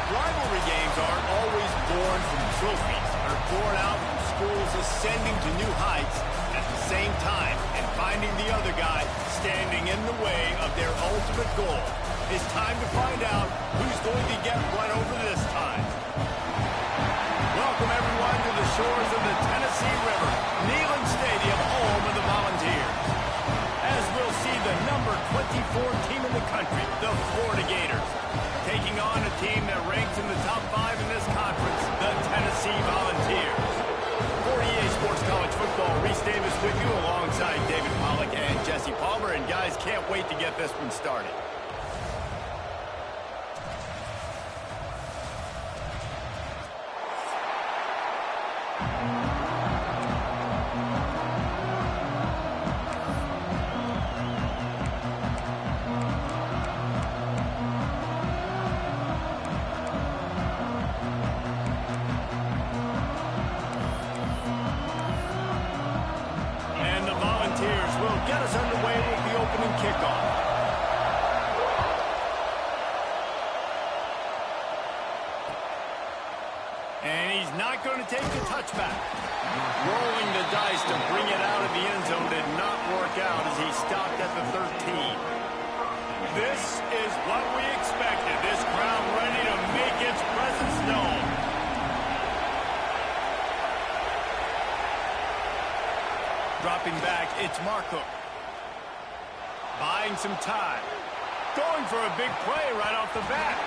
Rivalry games aren't always born from trophies. They're born out from schools ascending to new heights at the same time and finding the other guy standing in the way of their ultimate goal. It's time to find out who's going to get run over this time. Welcome, everyone, to the shores of the Tennessee River, Neyland Stadium, home of the Volunteers. As we'll see the number 24 team in the country, the Florida Gators, taking on a team that ranks in the top 5 in this conference, the Tennessee Volunteers. For EA Sports College Football, Reese Davis with you alongside David Pollack and Jesse Palmer. And guys, can't wait to get this one started. Get us underway with the opening kickoff. And he's not going to take the touchback. Rolling the dice to bring it out of the end zone did not work out as he stopped at the 13. This is what we expected. This crowd ready to make its presence known. Dropping back, it's Marco. Buying some time. Going for a big play right off the bat.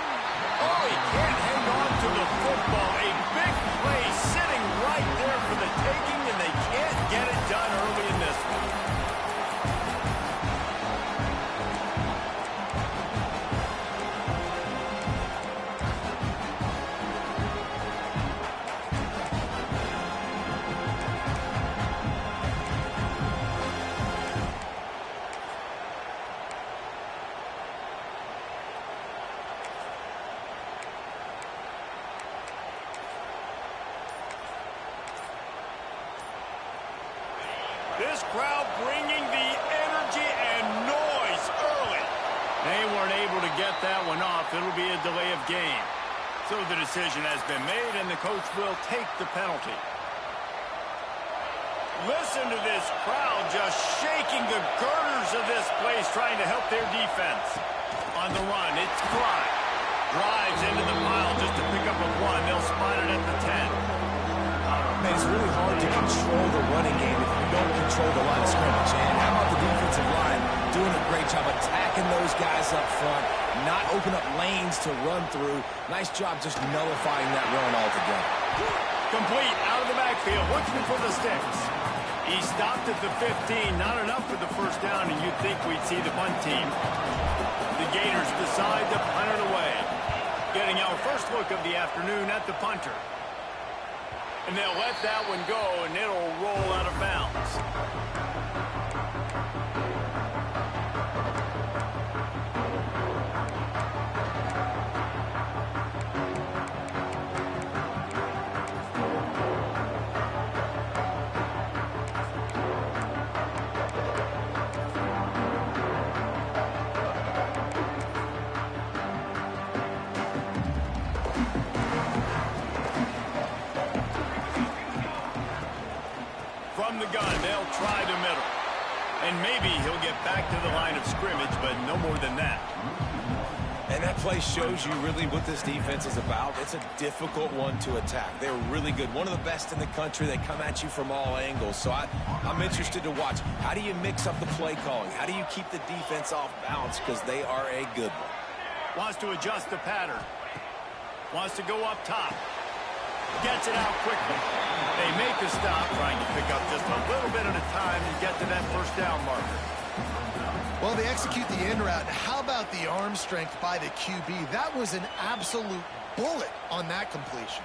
Oh, he can't hang on to the football. A big play sitting right there for the taking, and they can't get it done early in this one. This crowd bringing the energy and noise early. They weren't able to get that one off. It'll be a delay of game. So the decision has been made, and the coach will take the penalty. Listen to this crowd just shaking the girders of this place, trying to help their defense. On the run, it's Fly. Drives into the pile just to pick up a one. They'll spot it at the 10. Man, it's really hard to control the running game if you don't control the line of scrimmage. And how about the defensive line doing a great job attacking those guys up front, not open up lanes to run through. Nice job just nullifying that run altogether. Complete out of the backfield, looking for the sticks. He stopped at the 15, not enough for the first down, and you'd think we'd see the punt team. The Gators decide to punt it away. Getting our first look of the afternoon at the punter. And they'll let that one go, and it'll roll out of bounds. From the gun, they'll try the middle. And maybe he'll get back to the line of scrimmage, but no more than that. And that play shows you really what this defense is about. It's a difficult one to attack. They're really good. One of the best in the country. They come at you from all angles. So I'm interested to watch. How do you mix up the play calling? How do you keep the defense off balance? Because they are a good one. Wants to adjust the pattern. Wants to go up top. Gets it out quickly. They make the stop, trying to pick up just a little bit at a time to get to that first down marker. Well, they execute the in route. How about the arm strength by the QB? That was an absolute bullet on that completion.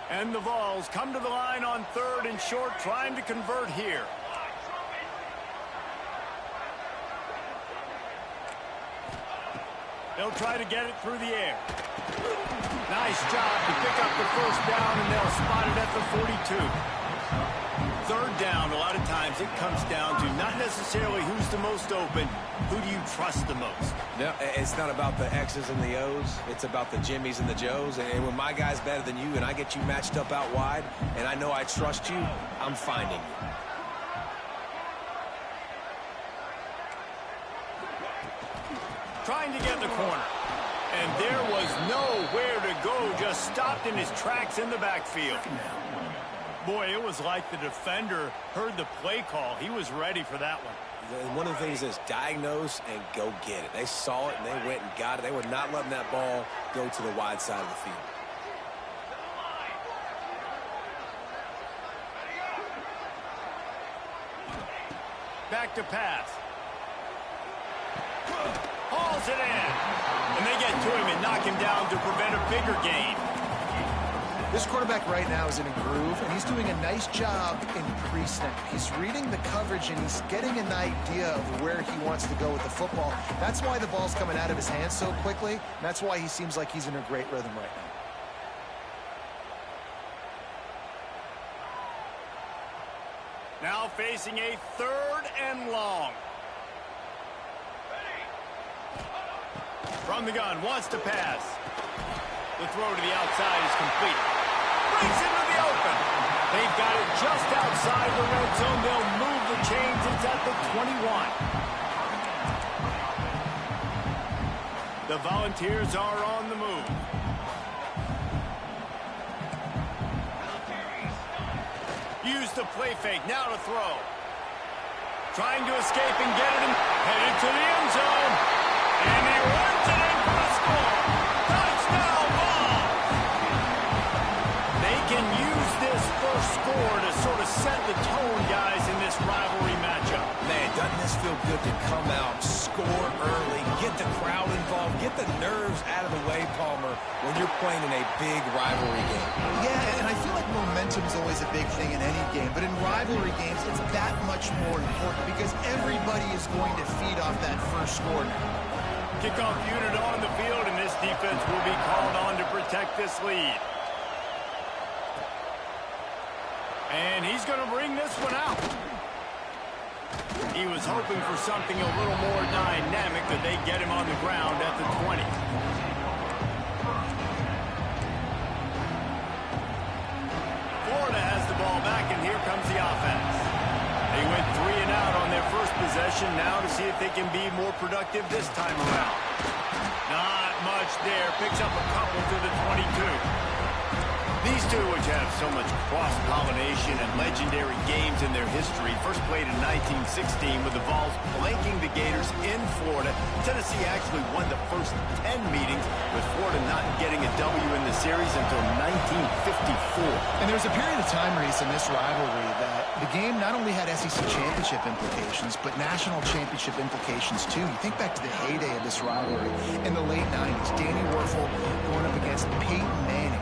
And the Vols come to the line on 3rd and short, trying to convert here. They'll try to get it through the air. Nice job to pick up the first down, and they'll spot it at the 42. 3rd down, a lot of times it comes down to not necessarily who's the most open, who do you trust the most? No, it's not about the X's and the O's. It's about the Jimmys and the Joes. And when my guy's better than you and I get you matched up out wide, and I know I trust you, I'm finding you. Trying to get the corner. And there was nowhere to go, just stopped in his tracks in the backfield. Boy, it was like the defender heard the play call. He was ready for that one. One of the things is diagnose and go get it. They saw it and they went and got it. They were not letting that ball go to the wide side of the field. Back to pass. Hauls it in. And they get to him and knock him down to prevent a bigger gain. This quarterback right now is in a groove, and he's doing a nice job in pre-snap. He's reading the coverage, and he's getting an idea of where he wants to go with the football. That's why the ball's coming out of his hands so quickly, and that's why he seems like he's in a great rhythm right now. Now facing a 3rd and long. From the gun, wants to pass. The throw to the outside is complete. Brings into the open. They've got it just outside the red zone. They'll move the chains. It's at the 21. The Volunteers are on the move. Use the play fake. Now to throw. Trying to escape and get it. Headed to the end zone. And he runs it in for the score. Touchdown ball. They can use this first score to sort of set the tone, guys, in this rivalry matchup. Man, doesn't this feel good to come out, score early, get the crowd involved, get the nerves out of the way, Palmer, when you're playing in a big rivalry game. Yeah, and I feel like momentum's always a big thing in any game, but in rivalry games, it's that much more important because everybody is going to feed off that first score now. Kickoff unit on the field, and this defense will be called on to protect this lead. And he's going to bring this one out. He was hoping for something a little more dynamic, that they get him on the ground at the 20. Florida has the ball back, and here comes the offense. They went 3 and out on their first possession, now to see if they can be more productive this time around. Not much there. Picks up a couple to the 22. These two, which have so much cross-pollination and legendary games in their history, first played in 1916 with the Vols blanking the Gators in Florida. Tennessee actually won the first 10 meetings, with Florida not getting a W in the series until 1954. And there was a period of time, Reese, in this rivalry that the game not only had SEC championship implications, but national championship implications, too. You think back to the heyday of this rivalry in the late 90s. Danny Werfel going up against Peyton Manning.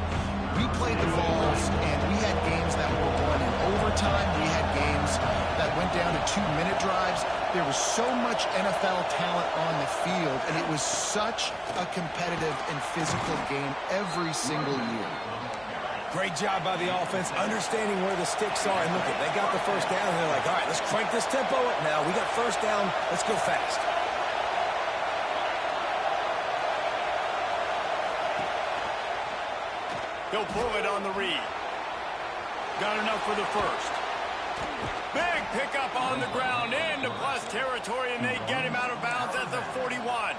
We played the Vols, and we had games that were won in overtime. We had games that went down to 2-minute drives. There was so much NFL talent on the field, and it was such a competitive and physical game every single year. Great job by the offense, understanding where the sticks are. And look, they got the first down, and they're like, all right, let's crank this tempo up now. We got first down. Let's go fast. He'll pull it on the read. Got enough for the first. Big pickup on the ground into plus territory, and they get him out of bounds at the 41.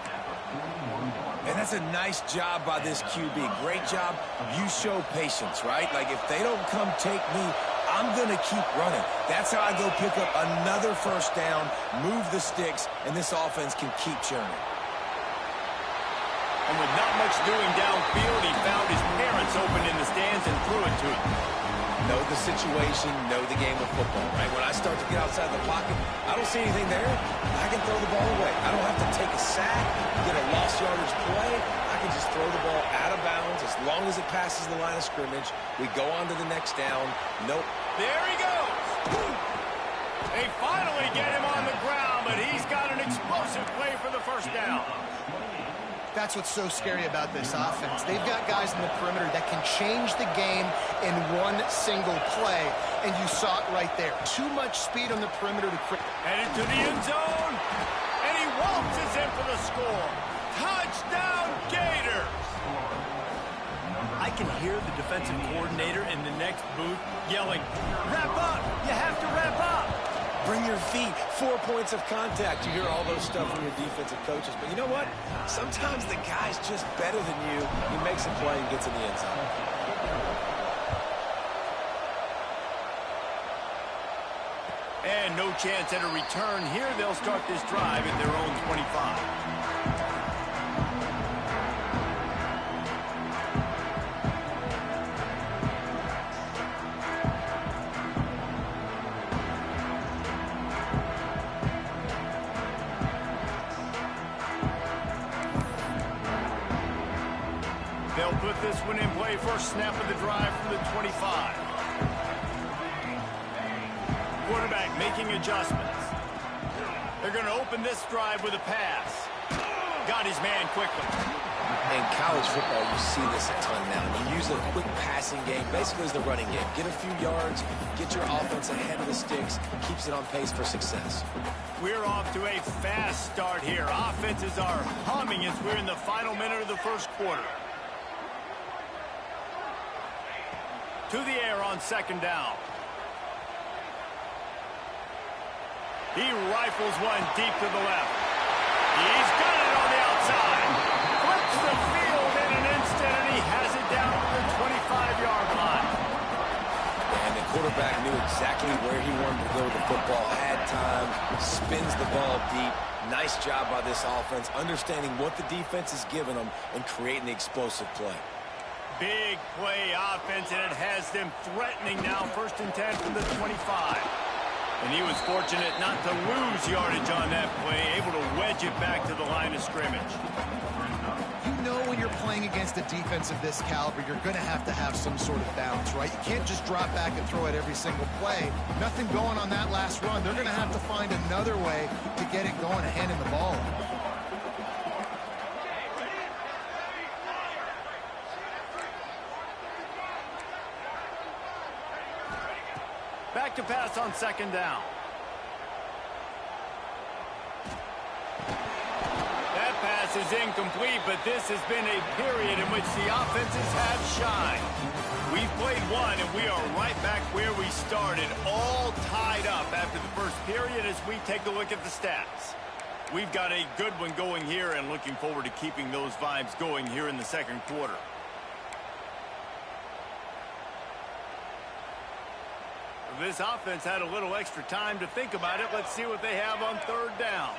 And that's a nice job by this QB. Great job. You show patience, right? Like, if they don't come take me, I'm going to keep running. That's how I go pick up another first down, move the sticks, and this offense can keep churning. And with not much doing downfield, he found his parents open in the stands and threw it to him. Know the situation, know the game of football, right? When I start to get outside the pocket, I don't see anything there. I can throw the ball away. I don't have to take a sack, get a lost yardage play. I can just throw the ball out of bounds as long as it passes the line of scrimmage. We go on to the next down. Nope. There he goes. They finally get him on the ground, but he's got an explosive play for the first down. That's what's so scary about this offense. They've got guys in the perimeter that can change the game in one single play, and you saw it right there. Too much speed on the perimeter to... Headed to the end zone, and he waltzes in for the score. Touchdown, Gators! I can hear the defensive coordinator in the next booth yelling, "Wrap up! You have to wrap up!" Bring your feet, 4 points of contact. You hear all those stuff from your defensive coaches. But you know what? Sometimes the guy's just better than you. He makes a play and gets in the end zone. And no chance at a return here. They'll start this drive at their own 25. They'll put this one in play. First snap of the drive from the 25. Quarterback making adjustments. They're going to open this drive with a pass. Got his man quickly. In college football, you see this a ton now. You use a quick passing game, basically as the running game. Get a few yards, get your offense ahead of the sticks, keeps it on pace for success. We're off to a fast start here. Offenses are humming as we're in the final minute of the first quarter. To the air on second down. He rifles one deep to the left. He's got it on the outside. Flips the field in an instant, and he has it down to the 25-yard line. And the quarterback knew exactly where he wanted to go with the football, had time, spins the ball deep. Nice job by this offense, understanding what the defense is giving them and creating the explosive play. Big play offense, and it has them threatening now. 1st and 10 from the 25. And he was fortunate not to lose yardage on that play, able to wedge it back to the line of scrimmage. You know when you're playing against a defense of this caliber, you're going to have some sort of balance, right? You can't just drop back and throw it every single play. Nothing going on that last run. They're going to have to find another way to get it going and handing the ball. Back to pass on second down. That pass is incomplete, but this has been a period in which the offenses have shined. We've played one, and we are right back where we started, all tied up after the first period as we take a look at the stats. We've got a good one going here and looking forward to keeping those vibes going here in the second quarter. This offense had a little extra time to think about it. Let's see what they have on third down.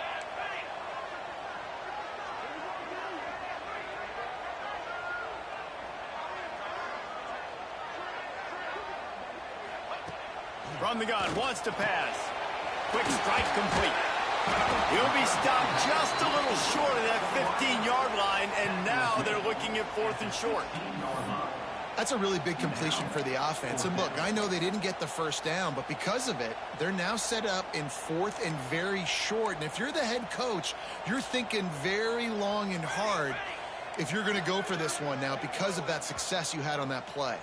From the gun, wants to pass. Quick strike complete. He'll be stopped just a little short of that 15-yard line, and now they're looking at 4th and short. That's a really big completion for the offense. And look, I know they didn't get the first down, but because of it, they're now set up in 4th and very short. And if you're the head coach, you're thinking very long and hard if you're going to go for this one now because of that success you had on that play.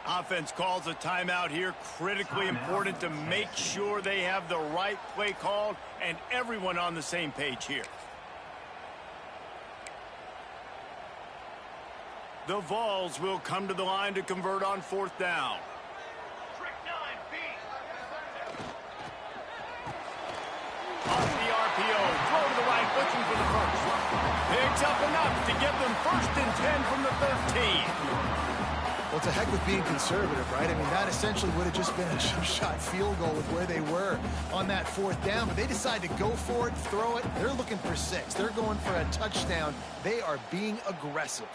Offense calls a timeout here. Critically important to make sure they have the right play called and everyone on the same page here. The Vols will come to the line to convert on 4th down. looking for the first. Picks up enough to get them 1st and 10 from the 13. Well, to heck with being conservative, right? I mean, that essentially would have just been a shot field goal with where they were on that 4th down. But they decide to go for it, throw it. They're looking for 6. They're going for a touchdown. They are being aggressive.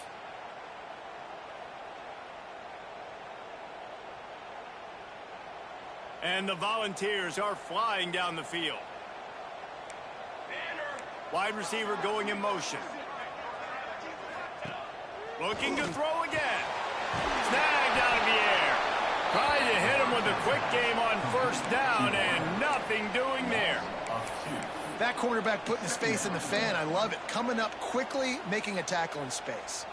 And the Volunteers are flying down the field. Wide receiver going in motion. Looking to throw again. Snagged out of the air. Trying to hit him with a quick game on 1st down, and nothing doing there. That cornerback putting his face in the fan, I love it. Coming up quickly, making a tackle in space.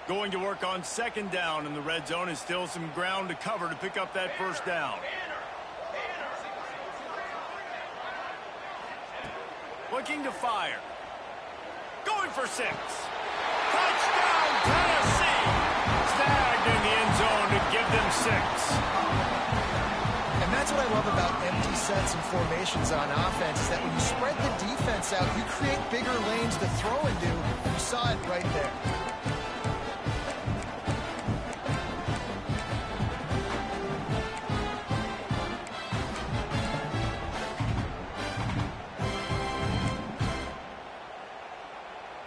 Going to work on 2nd down in the red zone, and still some ground to cover to pick up that 1st down. Looking to fire. Going for 6. Touchdown, Tennessee! Snagged in the end zone to give them 6. And that's what I love about empty sets and formations on offense, is that when you spread the defense out, you create bigger lanes to throw into. You saw it right there.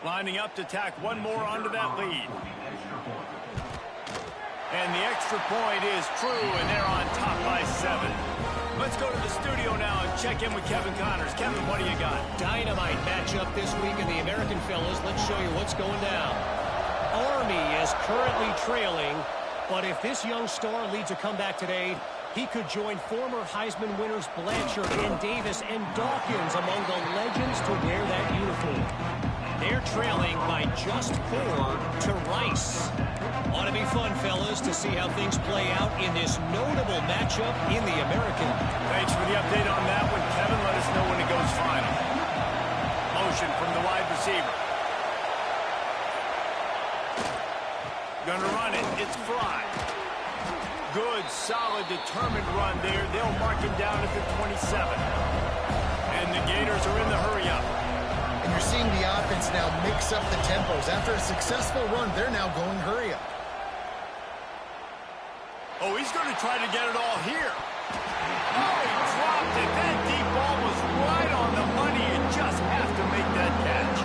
Lining up to tack one more onto that lead. And the extra point is true, and they're on top by 7. Let's go to the studio now and check in with Kevin Connors. Kevin, what do you got? Dynamite matchup this week in the American Fellas. Let's show you what's going down. Army is currently trailing, but if this young star leads a comeback today, he could join former Heisman winners Blanchard and Davis and Dawkins among the legends to wear that uniform. They're trailing by just 4 to Rice. Ought to be fun, fellas, to see how things play out in this notable matchup in the American. Thanks for the update on that one, Kevin. Let us know when it goes final. Motion from the wide receiver. Gonna run it. It's Fry. Good, solid, determined run there. They'll mark him down at the 27. And the Gators are in the hurry-up. And you're seeing the offense now mix up the tempos. After a successful run, they're now going hurry up. Oh, he's going to try to get it all here. Oh, he dropped it. That deep ball was right on the money. You just have to make that catch.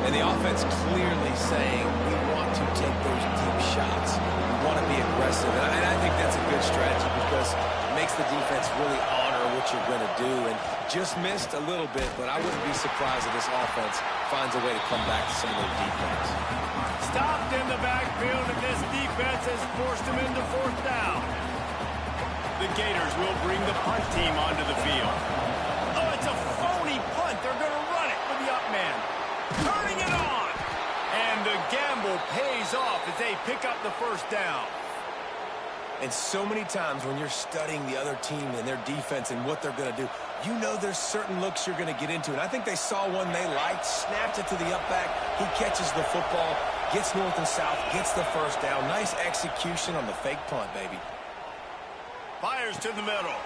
And the offense clearly saying, we want to take those deep shots. We want to be aggressive. And I think that's a good strategy because it makes the defense really honor what you're going to do. And just missed a little bit, but I wouldn't be surprised if this offense finds a way to come back to some of their defense. Stopped in the backfield, and this defense has forced him into 4th down. The Gators will bring the punt team onto the field. Oh, it's a phony punt. They're going to run it with the up man. Turning it on. And the gamble pays off as they pick up the 1st down. And so many times when you're studying the other team and their defense and what they're going to do, you know there's certain looks you're going to get into. And I think they saw one they liked, snapped it to the up back. He catches the football, gets north and south, gets the 1st down. Nice execution on the fake punt, baby. Fires to the middle.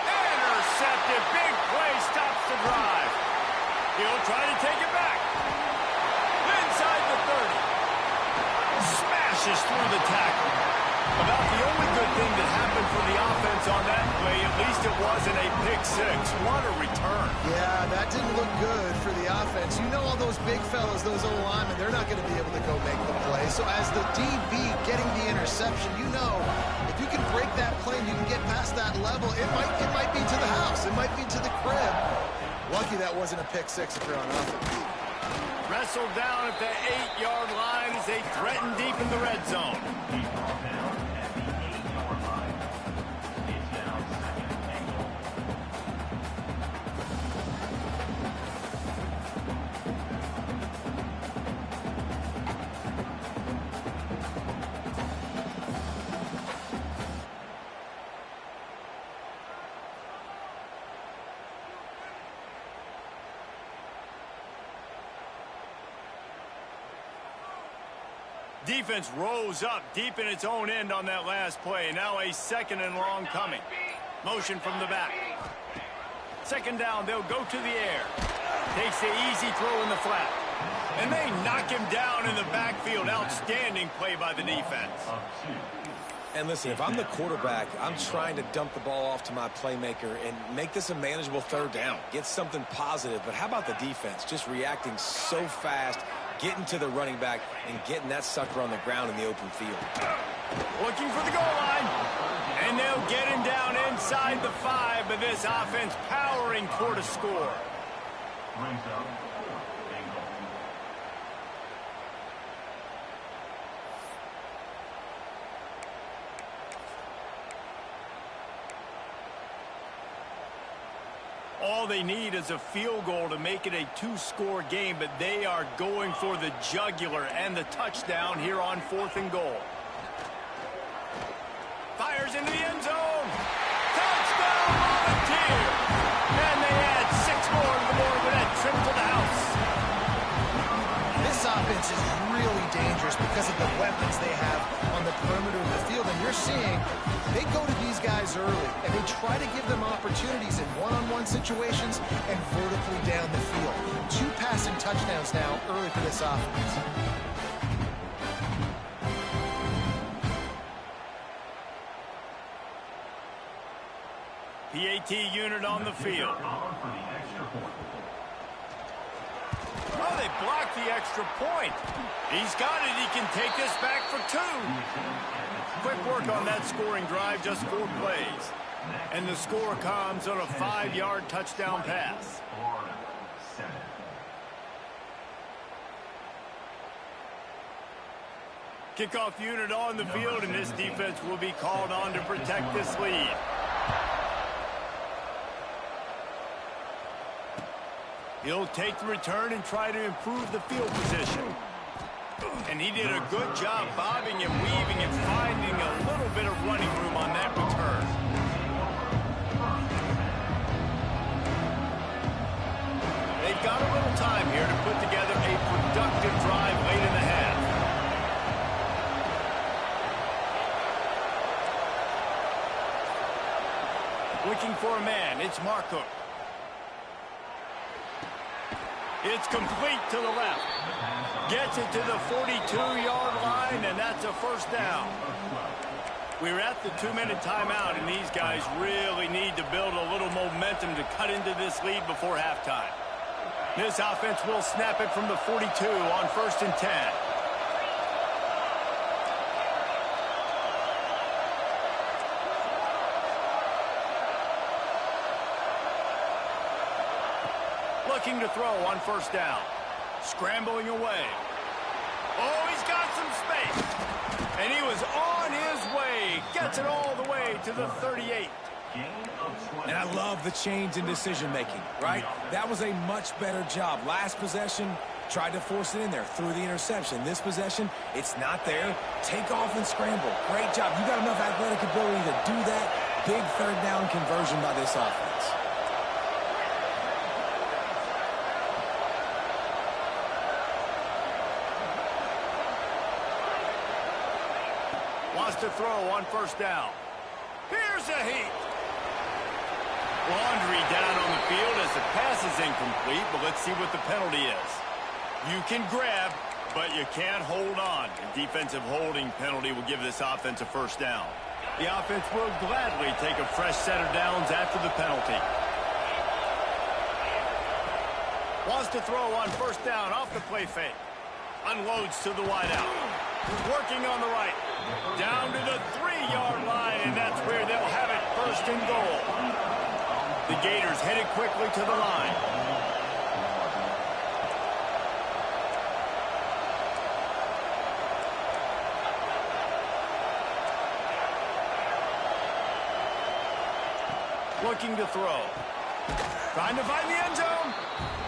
Intercepted. Big play stops the drive. He'll try to take it back. Inside the 30. Smashes through the tackle. About the only good thing that happened for the offense on that play, at least it wasn't a pick 6. What a return. Yeah, that didn't look good for the offense. You know all those big fellas, those O-linemen, they're not going to be able to go make the play. So as the DB getting the interception, you know, if you can break that play and you can get past that level, it might be to the house. It might be to the crib. Lucky that wasn't a pick 6 if you're on offense. Wrestled down at the 8-yard line as they threaten deep in the red zone. Defense rose up deep in its own end on that last play. Now a 2nd and long coming. Motion from the back. Second down, they'll go to the air. Takes the easy throw in the flat. And they knock him down in the backfield. Outstanding play by the defense. And listen, if I'm the quarterback, I'm trying to dump the ball off to my playmaker and make this a manageable third down. Get something positive. But how about the defense? Just reacting so fast, getting to the running back, and getting that sucker on the ground in the open field. Looking for the goal line. And they'll get him down inside the 5, but this offense powering toward a score. All they need is a field goal to make it a 2-score game, but they are going for the jugular and the touchdown here on 4th and goal. Fires into the end zone. Touchdown, Volunteer! And they add 6 more to the board with that trip to the house. This offense is really dangerous because of the weapons they have on the perimeter of the field. And you're seeing they go to these guys early, and they try to give them opportunities in one-on-one situations and vertically down the field. 2 passing touchdowns now early for this offense. PAT unit on the field. Oh, they blocked the extra point. He's got it. He can take this back for 2. Quick work on that scoring drive, just 4 plays. And the score comes on a 5-yard touchdown pass. Kickoff unit on the field, and this defense will be called on to protect this lead. He'll take the return and try to improve the field position. And he did a good job bobbing and weaving and finding a little bit of running room on that return. They've got a little time here to put together a productive drive late in the half. Looking for a man, it's Marco. It's complete to the left. Gets it to the 42-yard line, and that's a first down. We're at the 2-minute timeout, and these guys really need to build a little momentum to cut into this lead before halftime. This offense will snap it from the 42 on 1st and 10. Looking to throw on 1st down. Scrambling away. Oh, he's got some space. And he was on his way. Gets it all the way to the 38. And I love the change in decision-making, right? That was a much better job. Last possession, tried to force it in there, threw the interception. This possession, it's not there. Take off and scramble. Great job. You got enough athletic ability to do that. Big 3rd down conversion by this offense. Wants to throw on 1st down. Here's a heat. Laundry down on the field as the pass is incomplete, but let's see what the penalty is. You can grab, but you can't hold on. A defensive holding penalty will give this offense a 1st down. The offense will gladly take a fresh set of downs after the penalty. Wants to throw on 1st down off the play fake. Unloads to the wideout. Working on the right. Down to the 3-yard line, and that's where they'll have it 1st and goal. The Gators headed quickly to the line. Looking to throw. Trying to find the end zone.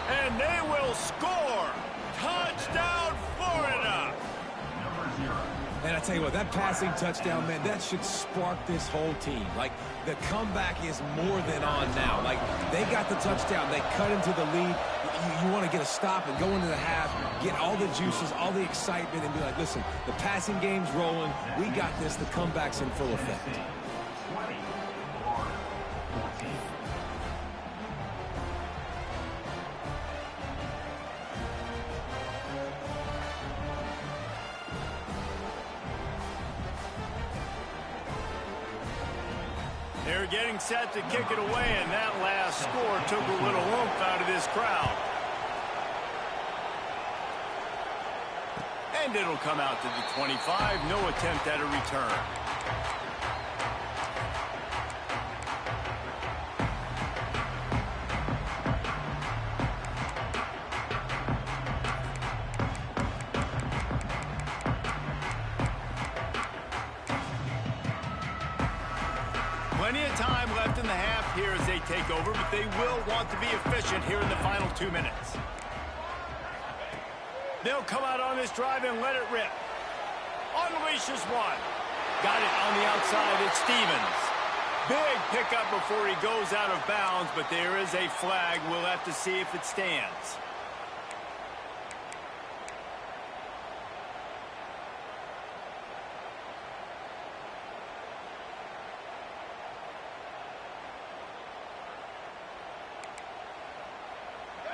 And they will score. Touchdown, Florida. And I tell you what, that passing touchdown, man, that should spark this whole team. Like, the comeback is more than on now. Like, they got the touchdown. They cut into the lead. You want to get a stop and go into the half, get all the juices, all the excitement, and be like, listen, the passing game's rolling. We got this. The comeback's in full effect. They're getting set to kick it away, and that last score took a little oomph out of this crowd. And it'll come out to the 25. No attempt at a return. Plenty of time left in the half here as they take over, but they will want to be efficient here in the final 2 minutes. They'll come out on this drive and let it rip. Unleashes one. Got it on the outside. It's Stevens. Big pickup before he goes out of bounds, but there is a flag. We'll have to see if it stands.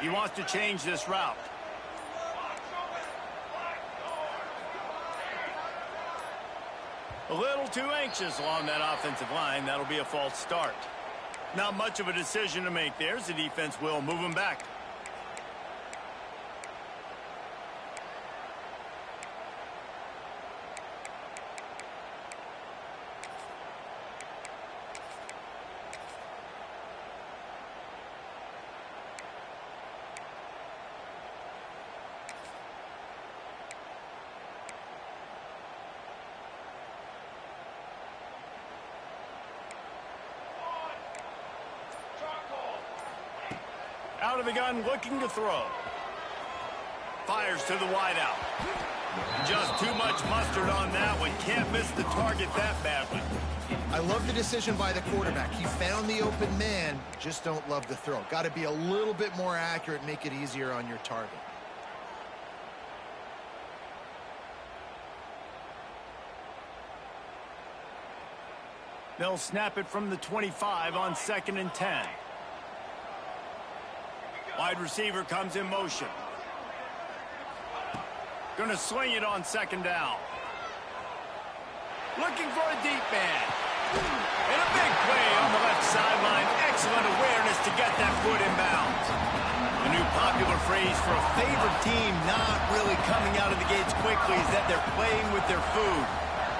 He wants to change this route. A little too anxious along that offensive line. That'll be a false start. Not much of a decision to make there, as the defense will move him back. Out of the gun, looking to throw. Fires to the wideout. Just too much mustard on that one. Can't miss the target that badly. I love the decision by the quarterback. He found the open man, just don't love the throw. Got to be a little bit more accurate, make it easier on your target. They'll snap it from the 25 on 2nd and 10. Wide receiver comes in motion. Gonna swing it on 2nd down. Looking for a deep man. And a big play on the left sideline. Excellent awareness to get that foot in bounds. The new popular phrase for a favored team not really coming out of the gates quickly is that they're playing with their food.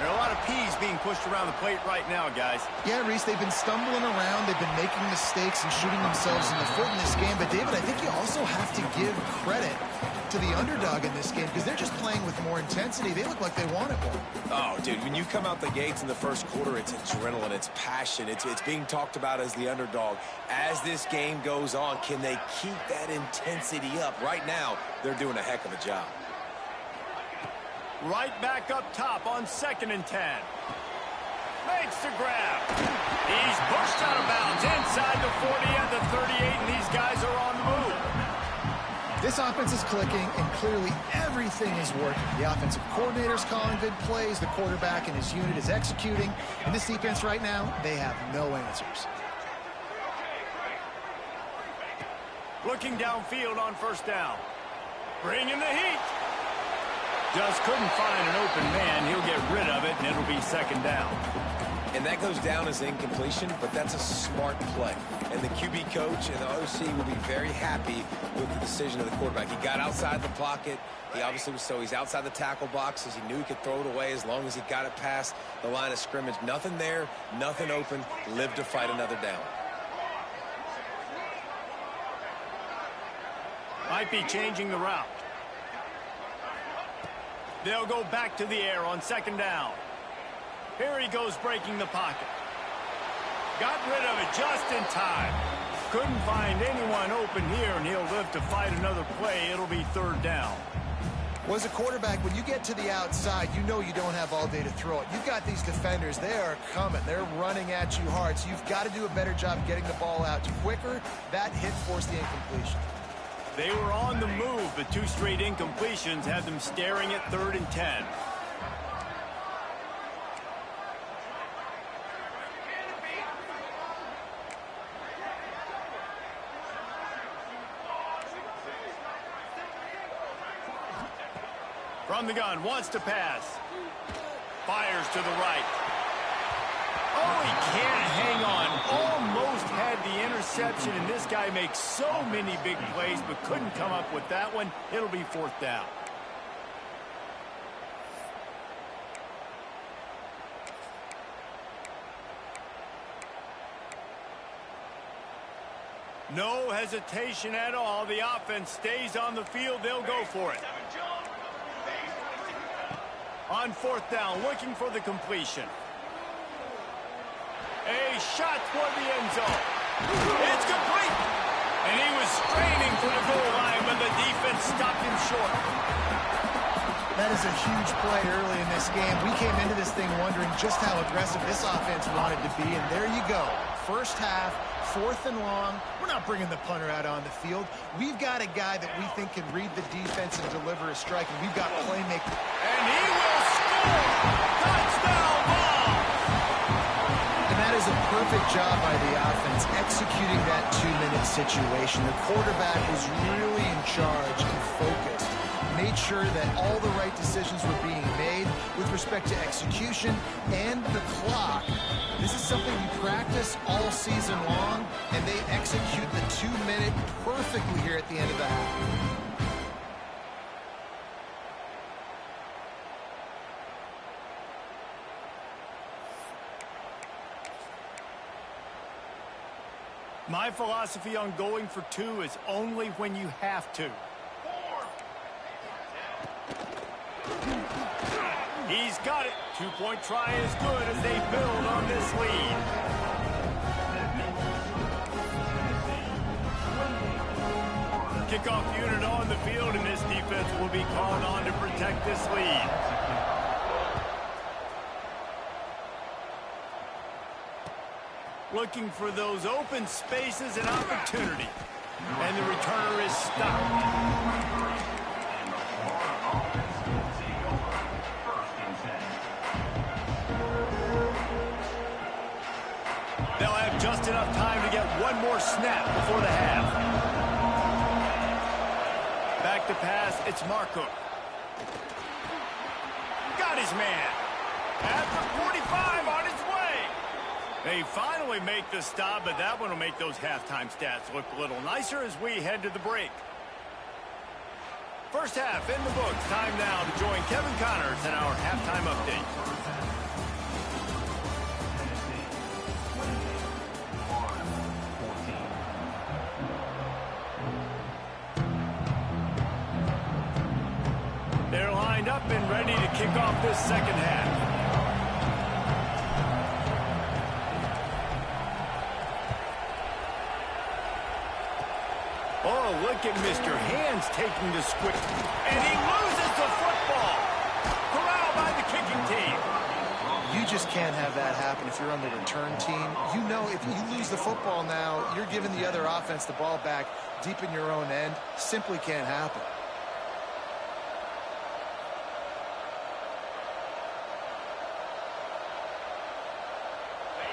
There are a lot of peas being pushed around the plate right now, guys. Yeah, Reese, they've been stumbling around. They've been making mistakes and shooting themselves in the foot in this game. But, David, I think you also have to give credit to the underdog in this game because they're just playing with more intensity. They look like they want it more. Oh, dude, when you come out the gates in the first quarter, it's adrenaline, it's passion. It's being talked about as the underdog. As this game goes on, can they keep that intensity up? Right now, they're doing a heck of a job. Right back up top on 2nd and 10. Makes the grab. He's pushed out of bounds inside the 40 and the 38, and these guys are on the move. This offense is clicking, and clearly everything is working. The offensive coordinator's calling good plays. The quarterback and his unit is executing. And this defense right now, they have no answers. Looking downfield on 1st down. Bringing the heat. Just couldn't find an open man. He'll get rid of it, and it'll be 2nd down. And that goes down as incompletion, but that's a smart play. And the QB coach and the OC will be very happy with the decision of the quarterback. He got outside the pocket. He obviously was he's outside the tackle boxes. He knew he could throw it away as long as he got it past the line of scrimmage. Nothing there, nothing open. Live to fight another down. Might be changing the route. They'll go back to the air on 2nd down. Here he goes breaking the pocket. Got rid of it just in time. Couldn't find anyone open here, and he'll live to fight another play. It'll be 3rd down. Well, as a quarterback, when you get to the outside, you know you don't have all day to throw it. You've got these defenders. They are coming. They're running at you hard, so you've got to do a better job getting the ball out quicker. That hit forced the incompletion. They were on the move, but 2 straight incompletions had them staring at 3rd and 10. From the gun, wants to pass. Fires to the right. Oh, he can't hang on. Almost had the interception, and this guy makes so many big plays, but couldn't come up with that one. It'll be 4th down. No hesitation at all. The offense stays on the field. They'll go for it. On 4th down, looking for the completion. A shot toward the end zone. It's complete. And he was straining for the goal line, but the defense stopped him short. That is a huge play early in this game. We came into this thing wondering just how aggressive this offense wanted to be, and there you go. First half, 4th and long. We're not bringing the punter out on the field. We've got a guy that we think can read the defense and deliver a strike, and we've got playmaking. And he will score! Touchdown ball! And that is a perfect job by the offense, executing that 2-minute situation. The quarterback was really in charge and focused. Made sure that all the right decisions were being made with respect to execution and the clock. This is something you practice all season long, and they execute the 2-minute perfectly here at the end of the half. My philosophy on going for 2 is only when you have to. He's got it. 2-point try is good as they build on this lead. Kickoff unit on the field, and this defense will be called on to protect this lead. Looking for those open spaces and opportunity. And the returner is stopped. They'll have just enough time to get one more snap before the half. Back to pass, it's Marco. Got his man. At the 45, on his way. They finally make the stop, but that one will make those halftime stats look a little nicer as we head to the break. First half in the books. Time now to join Kevin Connors in our halftime update. They're lined up and ready to kick off this second half. Oh, look at Mr. Hands taking the squib. And he loses the football. Corralled by the kicking team. You just can't have that happen if you're on the return team. You know if you lose the football now, you're giving the other offense the ball back deep in your own end. Simply can't happen.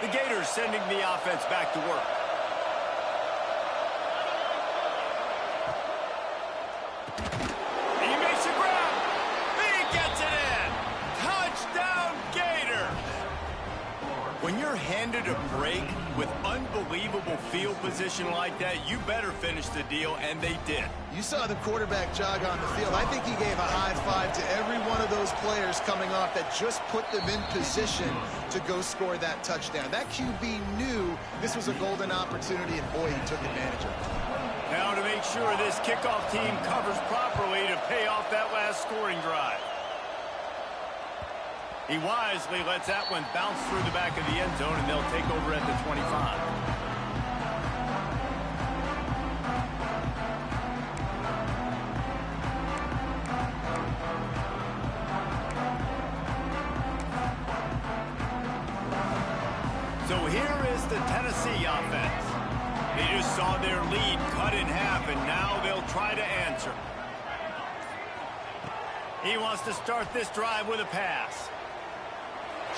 The Gators sending the offense back to work. He makes a grab. He gets it in. Touchdown, Gators. When you're handed a break with unbelievable field position like that, you better finish the deal, and they did. You saw the quarterback jog on the field. I think he gave a high five to every one of those players coming off that just put them in position to go score that touchdown. That QB knew this was a golden opportunity, and boy, he took advantage of it. Now to make sure this kickoff team covers properly to pay off that last scoring drive. He wisely lets that one bounce through the back of the end zone, and they'll take over at the 25. So here is the Tennessee offense. They just saw their lead cut in half, and now they'll try to answer. He wants to start this drive with a pass.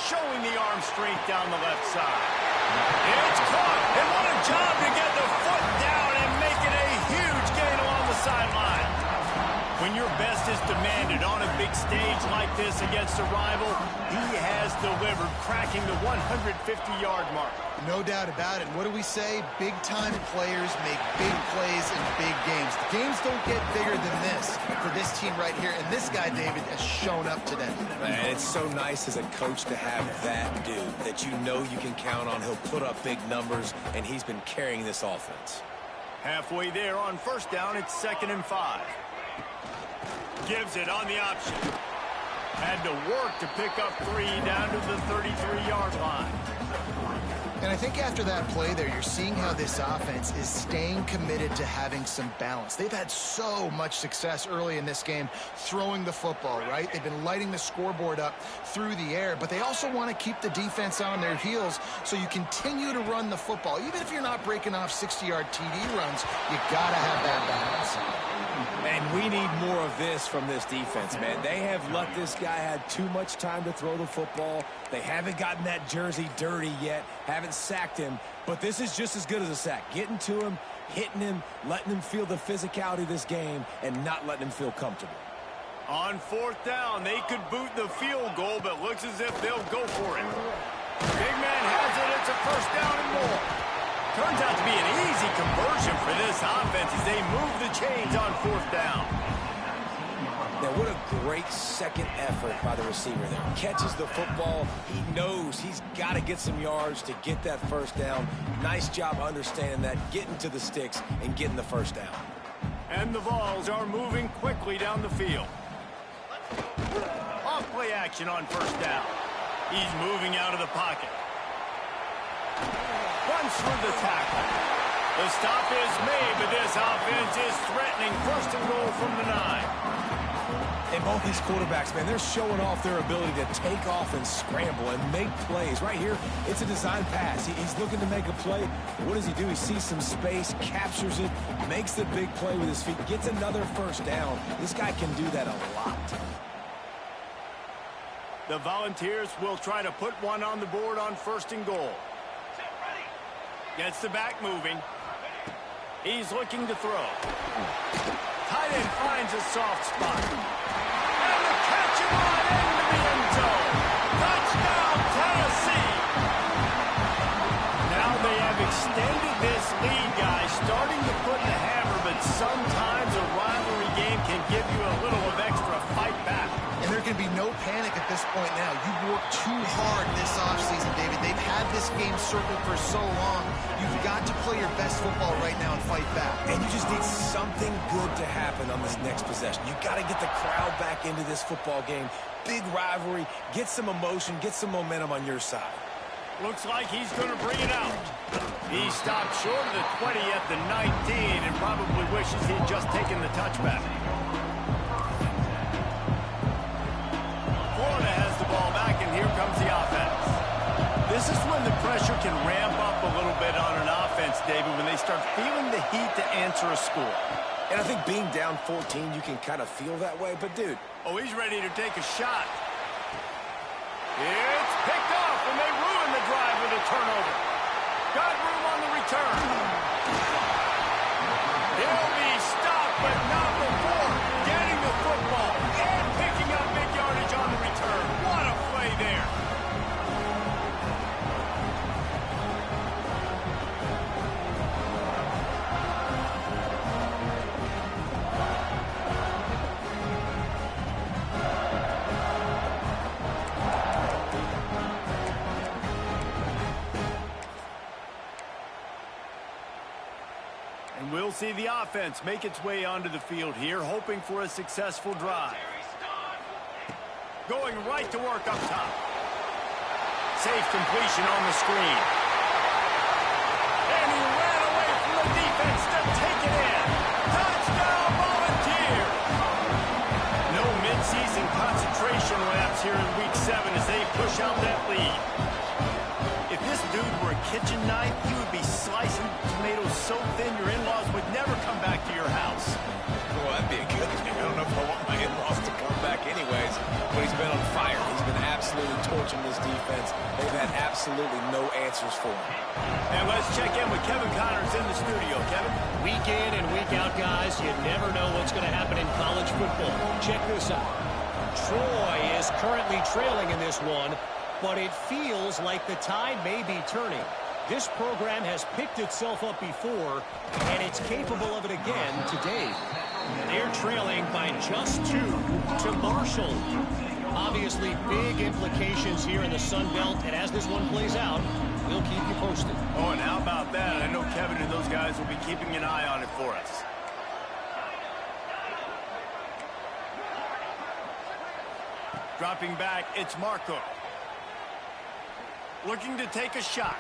Showing the arm strength down the left side. It's caught, and what a job to get the foot down and make it a huge gain along the sideline. When your best is demanded on a big stage like this against a rival, he has delivered, cracking the 150-yard mark. No doubt about it. What do we say? Big-time players make big plays in big games. The games don't get bigger than this for this team right here, and this guy, David, has shown up today. Man, it's so nice as a coach to have that dude that you know you can count on. He'll put up big numbers, and he's been carrying this offense. Halfway there on first down, it's 2nd and 5. Gives it on the option. Had to work to pick up 3 down to the 33-yard line. And I think after that play there, you're seeing how this offense is staying committed to having some balance. They've had so much success early in this game throwing the football, right? They've been lighting the scoreboard up through the air, but they also want to keep the defense on their heels so you continue to run the football. Even if you're not breaking off 60-yard TD runs, you got to have that balance. And we need more of this from this defense, man. They have let this guy have too much time to throw the football. They haven't gotten that jersey dirty yet, haven't sacked him, but this is just as good as a sack. Getting to him, hitting him, letting him feel the physicality of this game, and not letting him feel comfortable. On 4th down, they could boot the field goal, but looks as if they'll go for it. Big man has it. It's a 1st down and more. Turns out to be an easy conversion for this offense as they move the chains on 4th down. Now, what a great second effort by the receiver there. Catches the football. He knows he's got to get some yards to get that 1st down. Nice job understanding that, getting to the sticks and getting the 1st down. And the Vols are moving quickly down the field. Off play action on 1st down. He's moving out of the pocket. Runs through the tackle. The stop is made, but this offense is threatening 1st and goal from the 9. And both these quarterbacks, man, they're showing off their ability to take off and scramble and make plays. Right here, it's a design pass. He's looking to make a play. What does he do? He sees some space, captures it, makes the big play with his feet, gets another 1st down. This guy can do that a lot. The Volunteers will try to put one on the board on 1st and goal. Gets the back moving. He's looking to throw. Tight end finds a soft spot. And the catch him on into the end zone. Touchdown, Tennessee. Now they have extended this lead, guys, starting to put the hammer, but sometimes a rivalry game can give you a little of extra fight back. And there can be no panic at this point now. You worked too hard this offseason, David. They've had this game circled for so long. You've got to play your best football right now and fight back. And you just need something good to happen on this next possession. You got to get the crowd back into this football game. Big rivalry. Get some emotion. Get some momentum on your side. Looks like he's going to bring it out. He stopped short of the 20 at the 19 and probably wishes he'd just taken the touchback. Florida has the ball back, and here comes the offense. This is when the pressure can ramp up a little bit on an offense, David, when they start feeling the heat to answer a score. And I think being down 14, you can kind of feel that way. But, dude. Oh, he's ready to take a shot. It's picked off, and they ruin the drive with a turnover. Got room on the return. He'll be stopped, but not before getting the football and picking up big yardage on the return. What a play there. And we'll see the offense make its way onto the field here, hoping for a successful drive. Going right to work up top. Safe completion on the screen. And he ran away from the defense to take it in. Touchdown, Volunteer! No midseason concentration laps here in Week 7 as they push out that lead. If this dude were a kitchen knife, he would be slicing tomatoes so thin your in-laws would never come back to your house. Well, that'd be a good thing. I don't know if I want my in-laws to come back anyways, but he's been on fire. He's been absolutely absolutely torching this defense. They've had absolutely no answers for him. And let's check in with Kevin Connors in the studio. Kevin? Week in and week out, guys, you never know what's going to happen in college football. Check this out. Troy is currently trailing in this one, but it feels like the tide may be turning. This program has picked itself up before, and it's capable of it again today. They're trailing by just 2 to Marshall. Obviously, big implications here in the Sun Belt, and as this one plays out, we'll keep you posted. Oh, and how about that? I know Kevin and those guys will be keeping an eye on it for us. Dropping back, it's Marco. Looking to take a shot.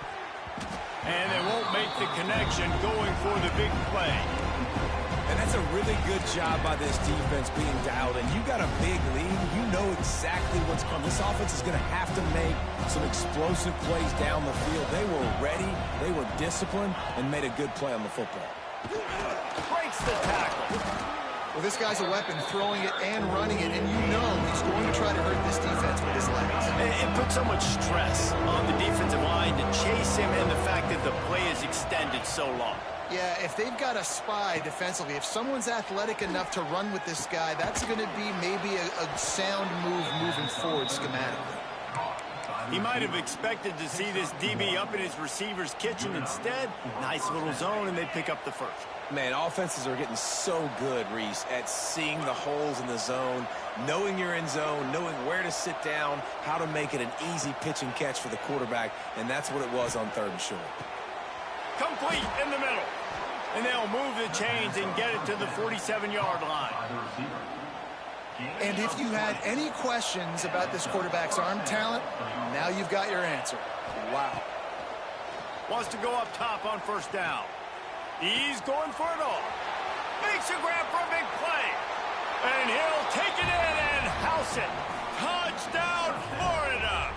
And they won't make the connection, going for the big play. And that's a really good job by this defense being dialed in. You got a big lead. You know exactly what's coming. This offense is going to have to make some explosive plays down the field. They were ready, they were disciplined, and made a good play on the football. Breaks the tackle. Well, this guy's a weapon, throwing it and running it, and you know he's going to try to hurt this defense with his legs. It puts so much stress on the defensive line to chase him, and the fact that the play is extended so long. Yeah, if they've got a spy defensively, if someone's athletic enough to run with this guy, that's going to be maybe a sound move moving forward schematically. He might have expected to see this DB up in his receiver's kitchen. Instead, nice little zone, and they pick up the first. Man, offenses are getting so good, Reese, at seeing the holes in the zone, knowing you're in zone, knowing where to sit down, how to make it an easy pitch and catch for the quarterback, and that's what it was on 3rd and short. Complete in the middle. And they'll move the chains and get it to the 47-yard line. And if you had any questions about this quarterback's arm talent, now you've got your answer. Wow. Wants to go up top on 1st down. He's going for it all. Makes a grab for a big play. And he'll take it in and house it. Touchdown, Florida.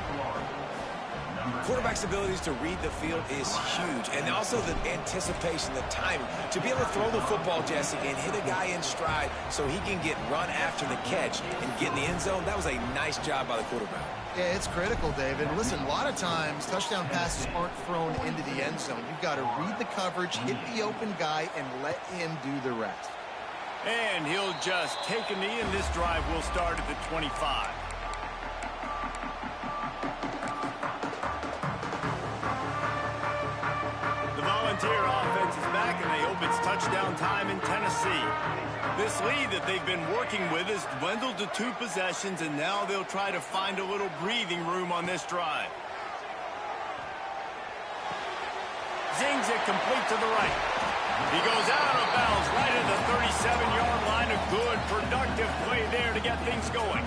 Quarterback's abilities to read the field is huge, and also the anticipation, the timing. To be able to throw the football, Jesse, and hit a guy in stride so he can get run after the catch and get in the end zone, that was a nice job by the quarterback. Yeah, it's critical, David. Listen, a lot of times touchdown passes aren't thrown into the end zone. You've got to read the coverage, hit the open guy, and let him do the rest. And he'll just take a knee, and this drive will start at the 25. Volunteer offense is back, and they hope it's touchdown time in Tennessee. This lead that they've been working with has dwindled to 2 possessions, and now they'll try to find a little breathing room on this drive. Zings it complete to the right. He goes out of bounds right at the 37-yard line. A good, productive play there to get things going.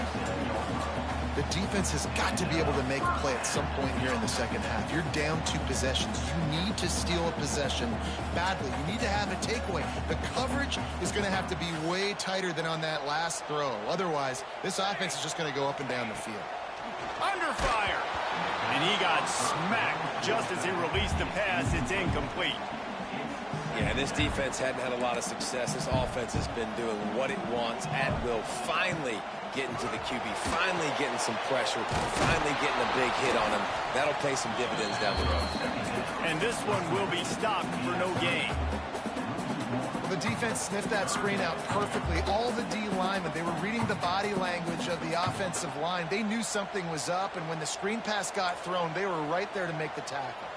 The defense has got to be able to make a play at some point here in the second half. You're down 2 possessions. You need to steal a possession badly. You need to have a takeaway. The coverage is going to have to be way tighter than on that last throw. Otherwise, this offense is just going to go up and down the field. Under fire. And he got smacked just as he released the pass. It's incomplete. Yeah, this defense hadn't had a lot of success. This offense has been doing what it wants at will. Finally getting to the QB, finally getting some pressure, finally getting a big hit on him. That'll pay some dividends down the road. And this one will be stopped for no gain. Well, the defense sniffed that screen out perfectly. All the D linemen, they were reading the body language of the offensive line. They knew something was up, and when the screen pass got thrown, they were right there to make the tackle.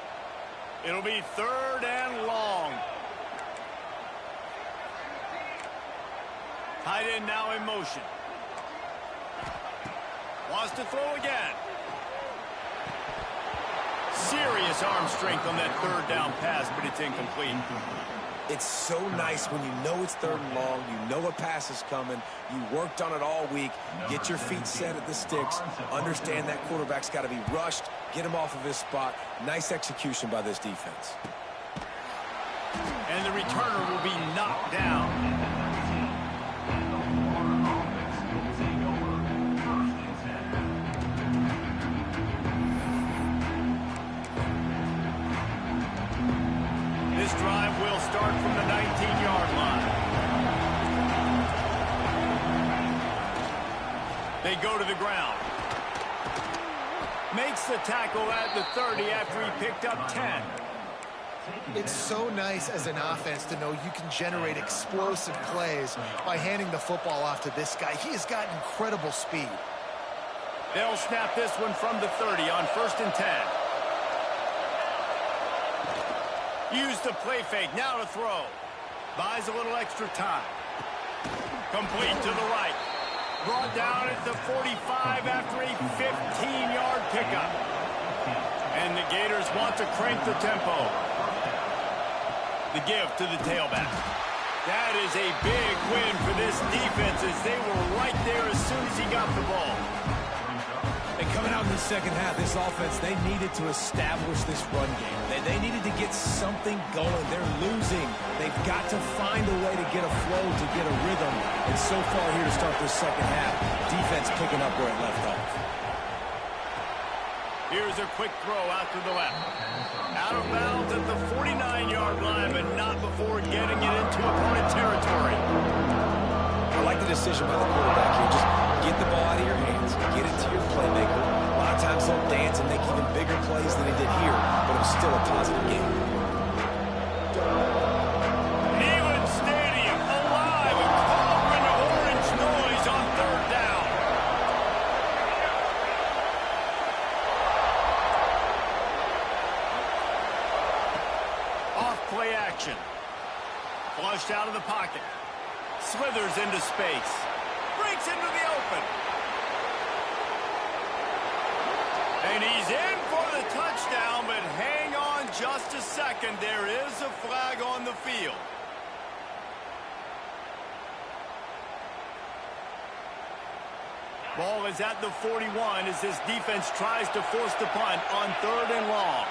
It'll be 3rd and long. Tight end now in motion. Wants to throw again. Serious arm strength on that 3rd down pass, but it's incomplete. It's so nice when you know it's 3rd and long, you know a pass is coming, you worked on it all week, get your feet set at the sticks, understand that quarterback's got to be rushed, get him off of his spot. Nice execution by this defense. And the returner will be knocked down. This drive will start from the 19-yard line. They go to the ground. Makes the tackle at the 30 after he picked up 10. It's so nice as an offense to know you can generate explosive plays by handing the football off to this guy. He has got incredible speed. They'll snap this one from the 30 on 1st and 10. Use the play fake, now to throw. Buys a little extra time. Complete to the right. Brought down at the 45 after a 15-yard pickup. And the Gators want to crank the tempo. The give to the tailback. That is a big win for this defense as they were right there as soon as he got the ball. And coming out in the second half, this offense, they needed to establish this run game. They needed to get something going. They're losing. They've got to find a way to get a flow, to get a rhythm. And so far here to start this second half, defense picking up where it left off. Here's a quick throw out to the left. Out of bounds at the 49-yard line, but not before getting it into opponent territory. I like the decision by the quarterback here. Just get the ball out of your hands. Get it to your playmaker. A lot of times they'll dance and make even bigger plays than he did here, but it was still a positive game. Neyland Stadium alive, a cauldron of orange noise on 3rd down. Off play action. Flushed out of the pocket. Slithers into space. Breaks into the open. And he's in for the touchdown, but hang on just a second. There is a flag on the field. Ball is at the 41 as this defense tries to force the punt on 3rd and long.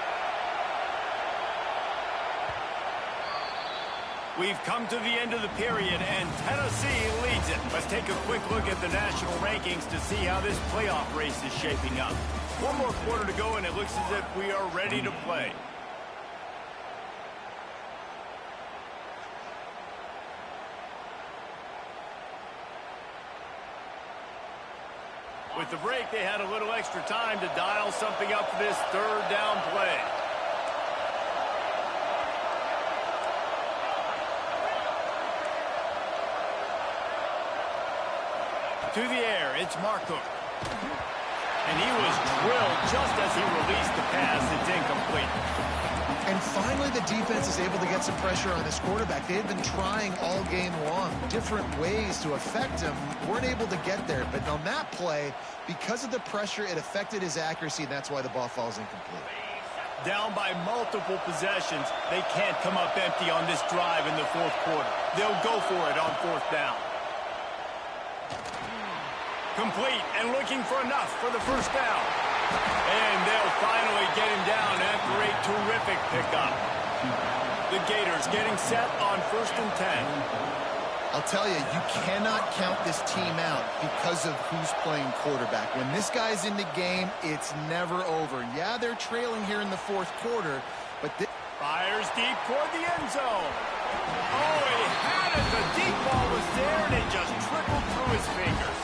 We've come to the end of the period, and Tennessee leads it. Let's take a quick look at the national rankings to see how this playoff race is shaping up. One more quarter to go, and it looks as if we are ready to play. With the break, they had a little extra time to dial something up for this 3rd down play. To the air, it's Marco. And he was drilled just as he released the pass. It's incomplete. And finally, the defense is able to get some pressure on this quarterback. They had been trying all game long, different ways to affect him. Weren't able to get there. But on that play, because of the pressure, it affected his accuracy, and that's why the ball falls incomplete. Down by multiple possessions, they can't come up empty on this drive in the 4th quarter. They'll go for it on 4th down. Complete and looking for enough for the 1st down. And they'll finally get him down after a terrific pickup. The Gators getting set on 1st and 10. I'll tell you, you cannot count this team out because of who's playing quarterback. When this guy's in the game, it's never over. Yeah, they're trailing here in the 4th quarter, but this... Fires deep toward the end zone. Oh, he had it. The deep ball was there, and it just trickled through his fingers.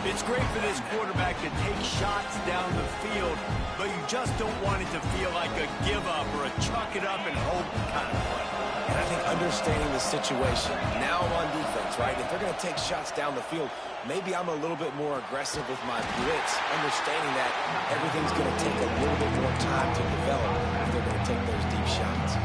It's great for this quarterback to take shots down the field, but you just don't want it to feel like a give-up or a chuck it up and hope kind of play. And I think understanding the situation, now I'm on defense, right? If they're going to take shots down the field, maybe I'm a little bit more aggressive with my blitz, understanding that everything's going to take a little bit more time to develop if they're going to take those deep shots.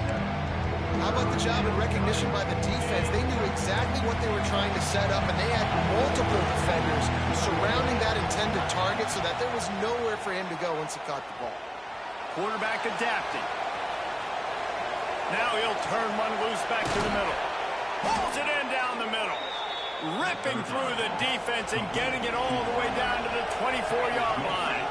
How about the job and recognition by the defense? They knew exactly what they were trying to set up, and they had multiple defenders surrounding that intended target so that there was nowhere for him to go once he caught the ball. Quarterback adapting. Now he'll turn one loose back to the middle. Pulls it in down the middle. Ripping through the defense and getting it all the way down to the 24-yard line.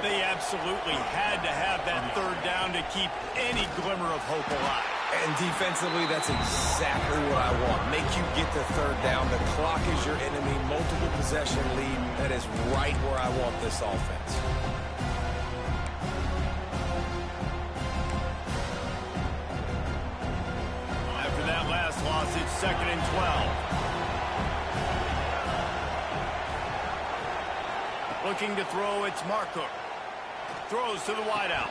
They absolutely had to have that 3rd down to keep any glimmer of hope alive. And defensively, that's exactly what I want. Make you get the 3rd down. The clock is your enemy. Multiple possession lead. That is right where I want this offense. After that last loss, it's 2nd and 12. Looking to throw, it's Marco. Throws to the wideout.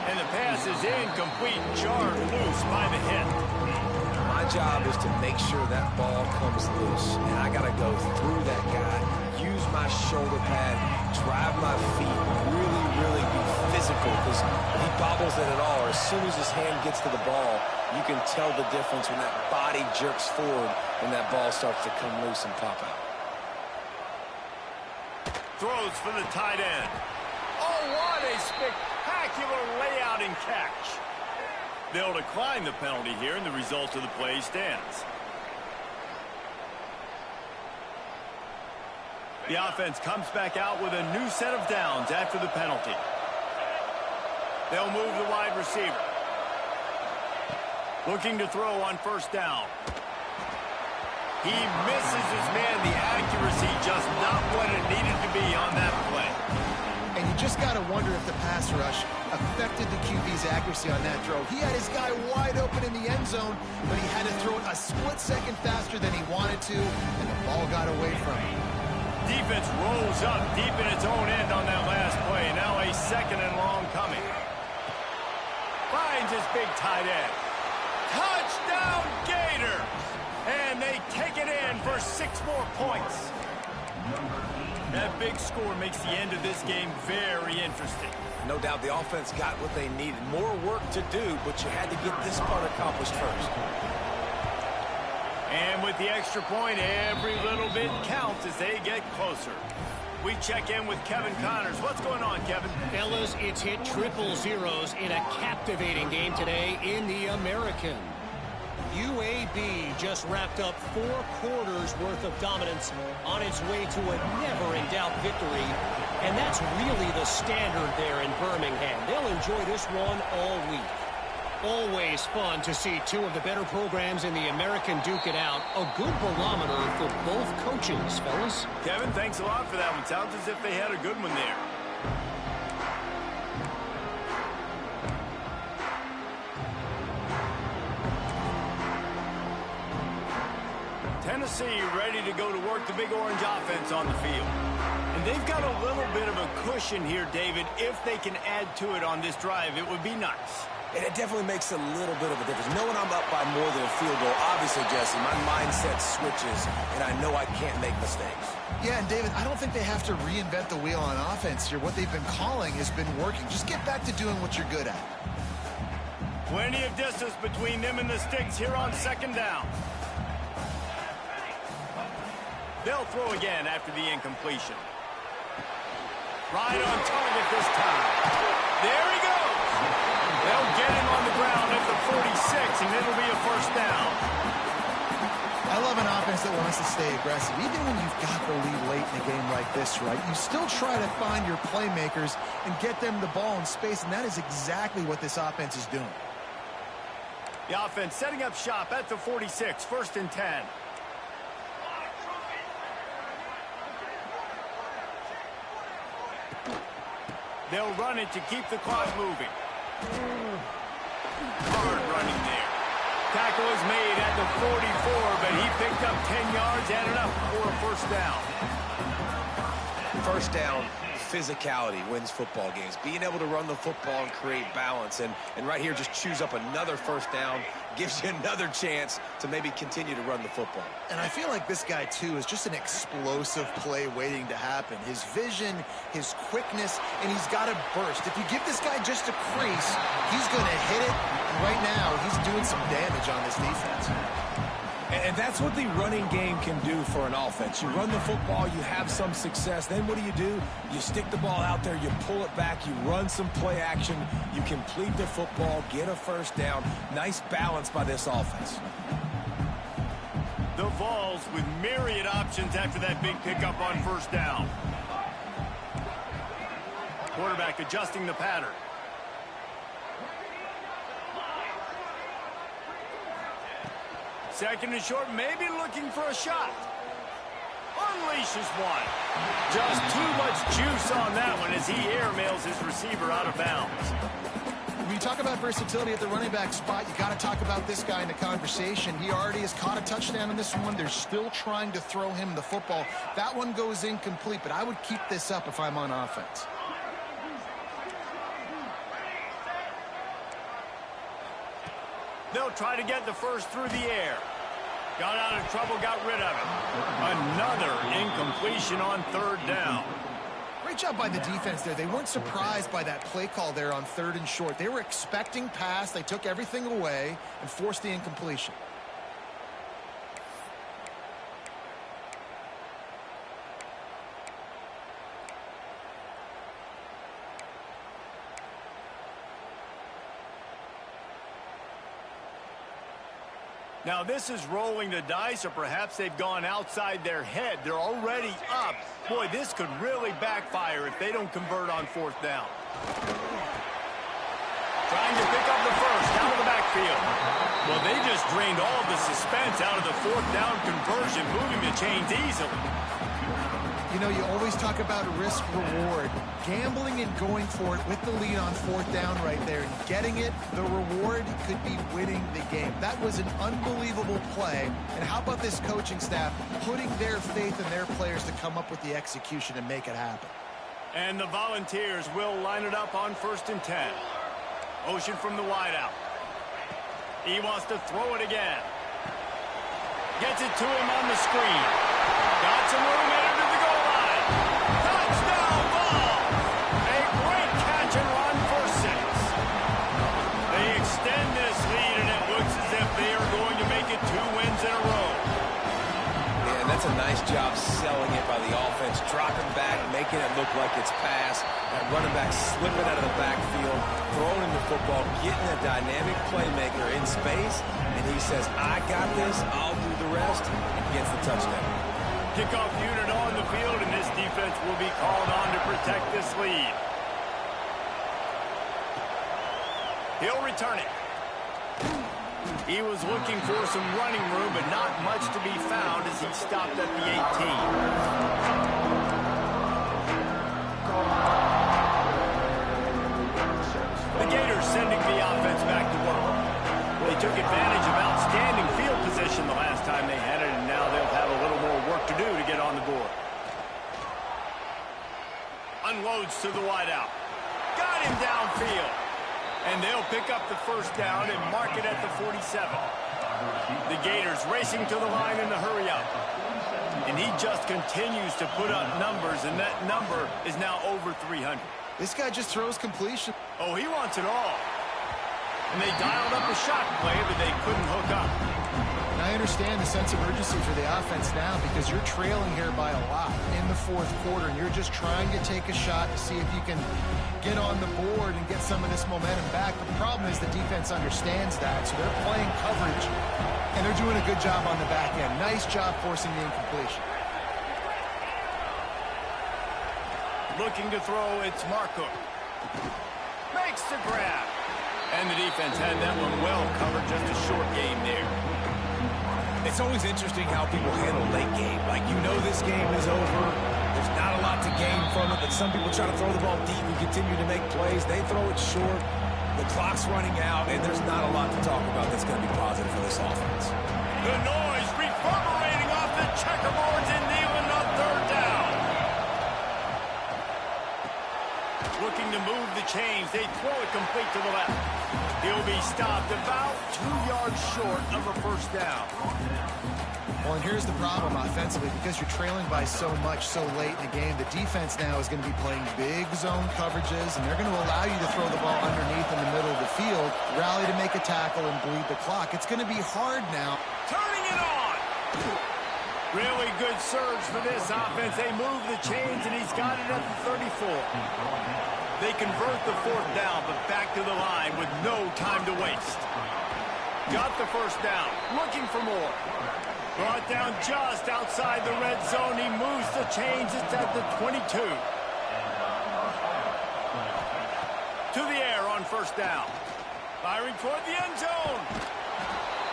And the pass is incomplete, jarred loose by the hit. My job is to make sure that ball comes loose. And I got to go through that guy, use my shoulder pad, drive my feet, really be physical, because he bobbles it at all. Or as soon as his hand gets to the ball, you can tell the difference when that body jerks forward and that ball starts to come loose and pop out. Throws for the tight end. Oh, what a spectacular layout and catch. They'll decline the penalty here, and the result of the play stands. The offense comes back out with a new set of downs after the penalty. They'll move the wide receiver. Looking to throw on first down. He misses his man. The accuracy just not what it needed to be on that play. And you just got to wonder if the pass rush affected the QB's accuracy on that throw. He had his guy wide open in the end zone, but he had to throw it a split second faster than he wanted to, and the ball got away from him. Defense rolls up deep in its own end on that last play. Now a second and long coming. Finds his big tight end. Touchdown Gators! And they take it in for 6 more points. That big score makes the end of this game very interesting. No doubt the offense got what they needed. More work to do, but you had to get this part accomplished first. And with the extra point, every little bit counts as they get closer. We check in with Kevin Connors. What's going on, Kevin? Fellas, it's hit triple zeros in a captivating game today in the American. UAB just wrapped up 4 quarters worth of dominance on its way to a never-in-doubt victory. And that's really the standard there in Birmingham. They'll enjoy this one all week. Always fun to see 2 of the better programs in the American duke it out. A good barometer for both coaches, fellas. Kevin, thanks a lot for that one. Sounds as if they had a good one there. Tennessee ready to go to work the Big Orange offense on the field. And they've got a little bit of a cushion here, David. If they can add to it on this drive, it would be nice. And it definitely makes a little bit of a difference. Knowing I'm up by more than a field goal, obviously, Jesse, my mindset switches, and I know I can't make mistakes. Yeah, and David, I don't think they have to reinvent the wheel on offense here. What they've been calling has been working. Just get back to doing what you're good at. Plenty of distance between them and the sticks here on second down. They'll throw again after the incompletion. Right on target this time. There he goes. They'll get him on the ground at the 46, and it'll be a first down. I love an offense that wants to stay aggressive. Even when you've got the lead late in a game like this, right, you still try to find your playmakers and get them the ball in space, and that is exactly what this offense is doing. The offense setting up shop at the 46, 1st and 10. They'll run it to keep the clock moving. Hard running there. Tackle is made at the 44, but he picked up 10 yards and enough for a first down. First down, physicality wins football games. Being able to run the football and create balance. And right here, just choose up another first down, gives you another chance to maybe continue to run the football. And I feel like this guy, too, is just an explosive play waiting to happen. His vision, his quickness, and he's got a burst. If you give this guy just a crease, he's going to hit it. And right now, he's doing some damage on this defense. And that's what the running game can do for an offense. You run the football, you have some success. Then what do? You stick the ball out there, you pull it back, you run some play action, you complete the football, get a first down. Nice balance by this offense. The Vols with myriad options after that big pickup on first down. Quarterback adjusting the pattern. Second and short, maybe looking for a shot. Unleashes one. Just too much juice on that one as he airmails his receiver out of bounds. When you talk about versatility at the running back spot, you got to talk about this guy in the conversation. He already has caught a touchdown in this one. They're still trying to throw him the football. That one goes incomplete, but I would keep this up if I'm on offense. They'll try to get the first through the air. Got out of trouble, got rid of it. Another incompletion on third down. Great job by the defense there. They weren't surprised by that play call there on 3rd and short. They were expecting pass. They took everything away and forced the incompletion. Now this is rolling the dice, or perhaps they've gone outside their head. They're already up. Boy, this could really backfire if they don't convert on 4th down. Trying to pick up the first out of the backfield. Well, they just drained all of the suspense out of the 4th down conversion, moving the chains easily. You know, you always talk about risk-reward. Gambling and going for it with the lead on 4th down right there and getting it, the reward could be winning the game. That was an unbelievable play. And how about this coaching staff putting their faith in their players to come up with the execution and make it happen? And the Volunteers will line it up on 1st and 10. Ocean from the wideout. He wants to throw it again. Gets it to him on the screen. Got some room into the goal line. Touchdown ball. A great catch and run for 6. They extend this lead, and it looks as if they are going to make it 2 wins in a row. Yeah, and that's a nice job selling it by the offense. Dropping back, making it look like it's pass. That running back slipping out of the backfield, throwing him the football, getting a dynamic playmaker in space, and he says, I got this, I'll do the rest, and gets the touchdown. Kickoff unit on the field, and this defense will be called on to protect this lead. He'll return it. He was looking for some running room, but not much to be found as he stopped at the 18. The Gators sending the offense back to work. They took advantage of outstanding field position the last time they had it, and now they'll have a little more work to do to get on the board. Unloads to the wideout. Got him downfield. And they'll pick up the first down and mark it at the 47. The Gators racing to the line in the hurry up. And he just continues to put up numbers, and that number is now over 300. This guy just throws completion. Oh, he wants it all. And they dialed up a shot play, but they couldn't hook up. And I understand the sense of urgency for the offense now because you're trailing here by a lot in the 4th quarter, and you're just trying to take a shot to see if you can get on the board and get some of this momentum back. But the problem is the defense understands that, so they're playing coverage, and they're doing a good job on the back end. Nice job forcing the incompletion. Looking to throw, it's Marco. Makes the grab. And the defense had that one well covered, just a short game there. It's always interesting how people handle late game. Like, you know this game is over. There's not a lot to gain from it, but some people try to throw the ball deep and continue to make plays. They throw it short. The clock's running out, and there's not a lot to talk about that's going to be positive for this offense. The noise reverberating off the checkerboards in Neyland on 3rd down. Looking to move the chains. They throw it complete to the left. He'll be stopped about 2 yards short of a first down. Well, and here's the problem offensively, because you're trailing by so much so late in the game, the defense now is going to be playing big zone coverages, and they're going to allow you to throw the ball underneath in the middle of the field, rally to make a tackle, and bleed the clock. It's going to be hard now. Turning it on! Really good surge for this offense. They move the chains, and he's got it at the 34. They convert the 4th down, but back to the line with no time to waste. Got the first down, looking for more. Brought down just outside the red zone. He moves the chains. It's at the 22. To the air on first down. Firing toward the end zone.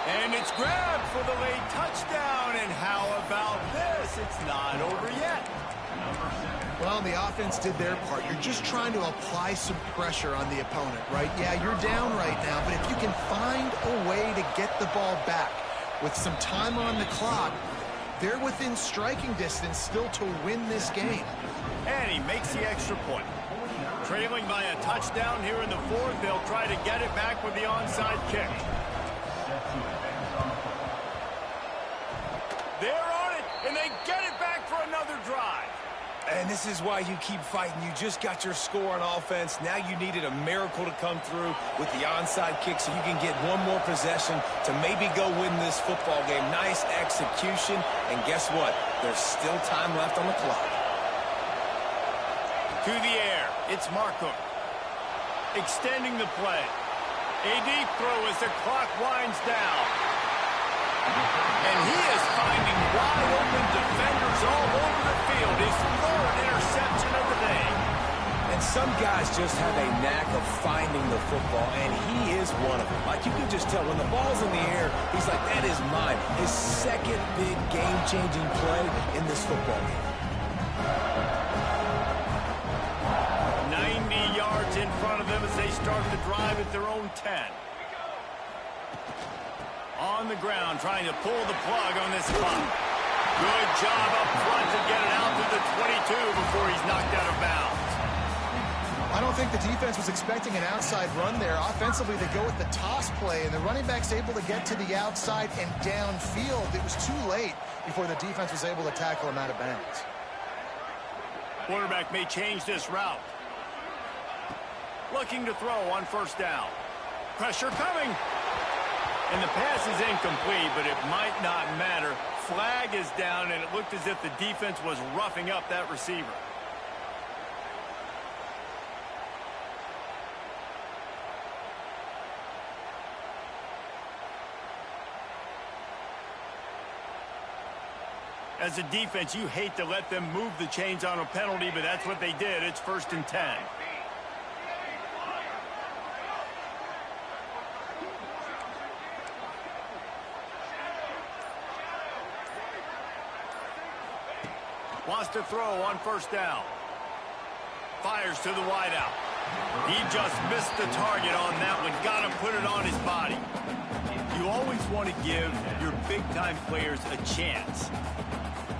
And it's grabbed for the late touchdown. And how about this? It's not over yet. Well, the offense did their part. You're just trying to apply some pressure on the opponent, right? Yeah, you're down right now, but if you can find a way to get the ball back with some time on the clock, they're within striking distance still to win this game. And he makes the extra point. Trailing by a touchdown here in the fourth, they'll try to get it back with the onside kick. They're on it, and they get it back for another drive. And this is why you keep fighting. You just got your score on offense. Now you needed a miracle to come through with the onside kick so you can get one more possession to maybe go win this football game. Nice execution. And guess what? There's still time left on the clock. To the air. It's Markham. Extending the play. A deep throw as the clock winds down. And he is finding wide open defenders all over the field. His third interception of the day. And some guys just have a knack of finding the football, and he is one of them. Like, you can just tell when the ball's in the air, he's like, that is mine. His second big game-changing play in this football game. 90 yards in front of them as they start the drive at their own 10. On the ground, trying to pull the plug on this clock. Good job up front to get it out to the 22 before he's knocked out of bounds. I don't think the defense was expecting an outside run there. Offensively, they go with the toss play, and the running back's able to get to the outside and downfield. It was too late before the defense was able to tackle him out of bounds. Quarterback may change this route. Looking to throw on first down. Pressure coming. And the pass is incomplete, but it might not matter. Flag is down, and it looked as if the defense was roughing up that receiver. As a defense, you hate to let them move the chains on a penalty, but that's what they did. It's 1st and 10. Wants to throw on first down. Fires to the wideout. He just missed the target on that one. Got to put it on his body. You always want to give your big-time players a chance.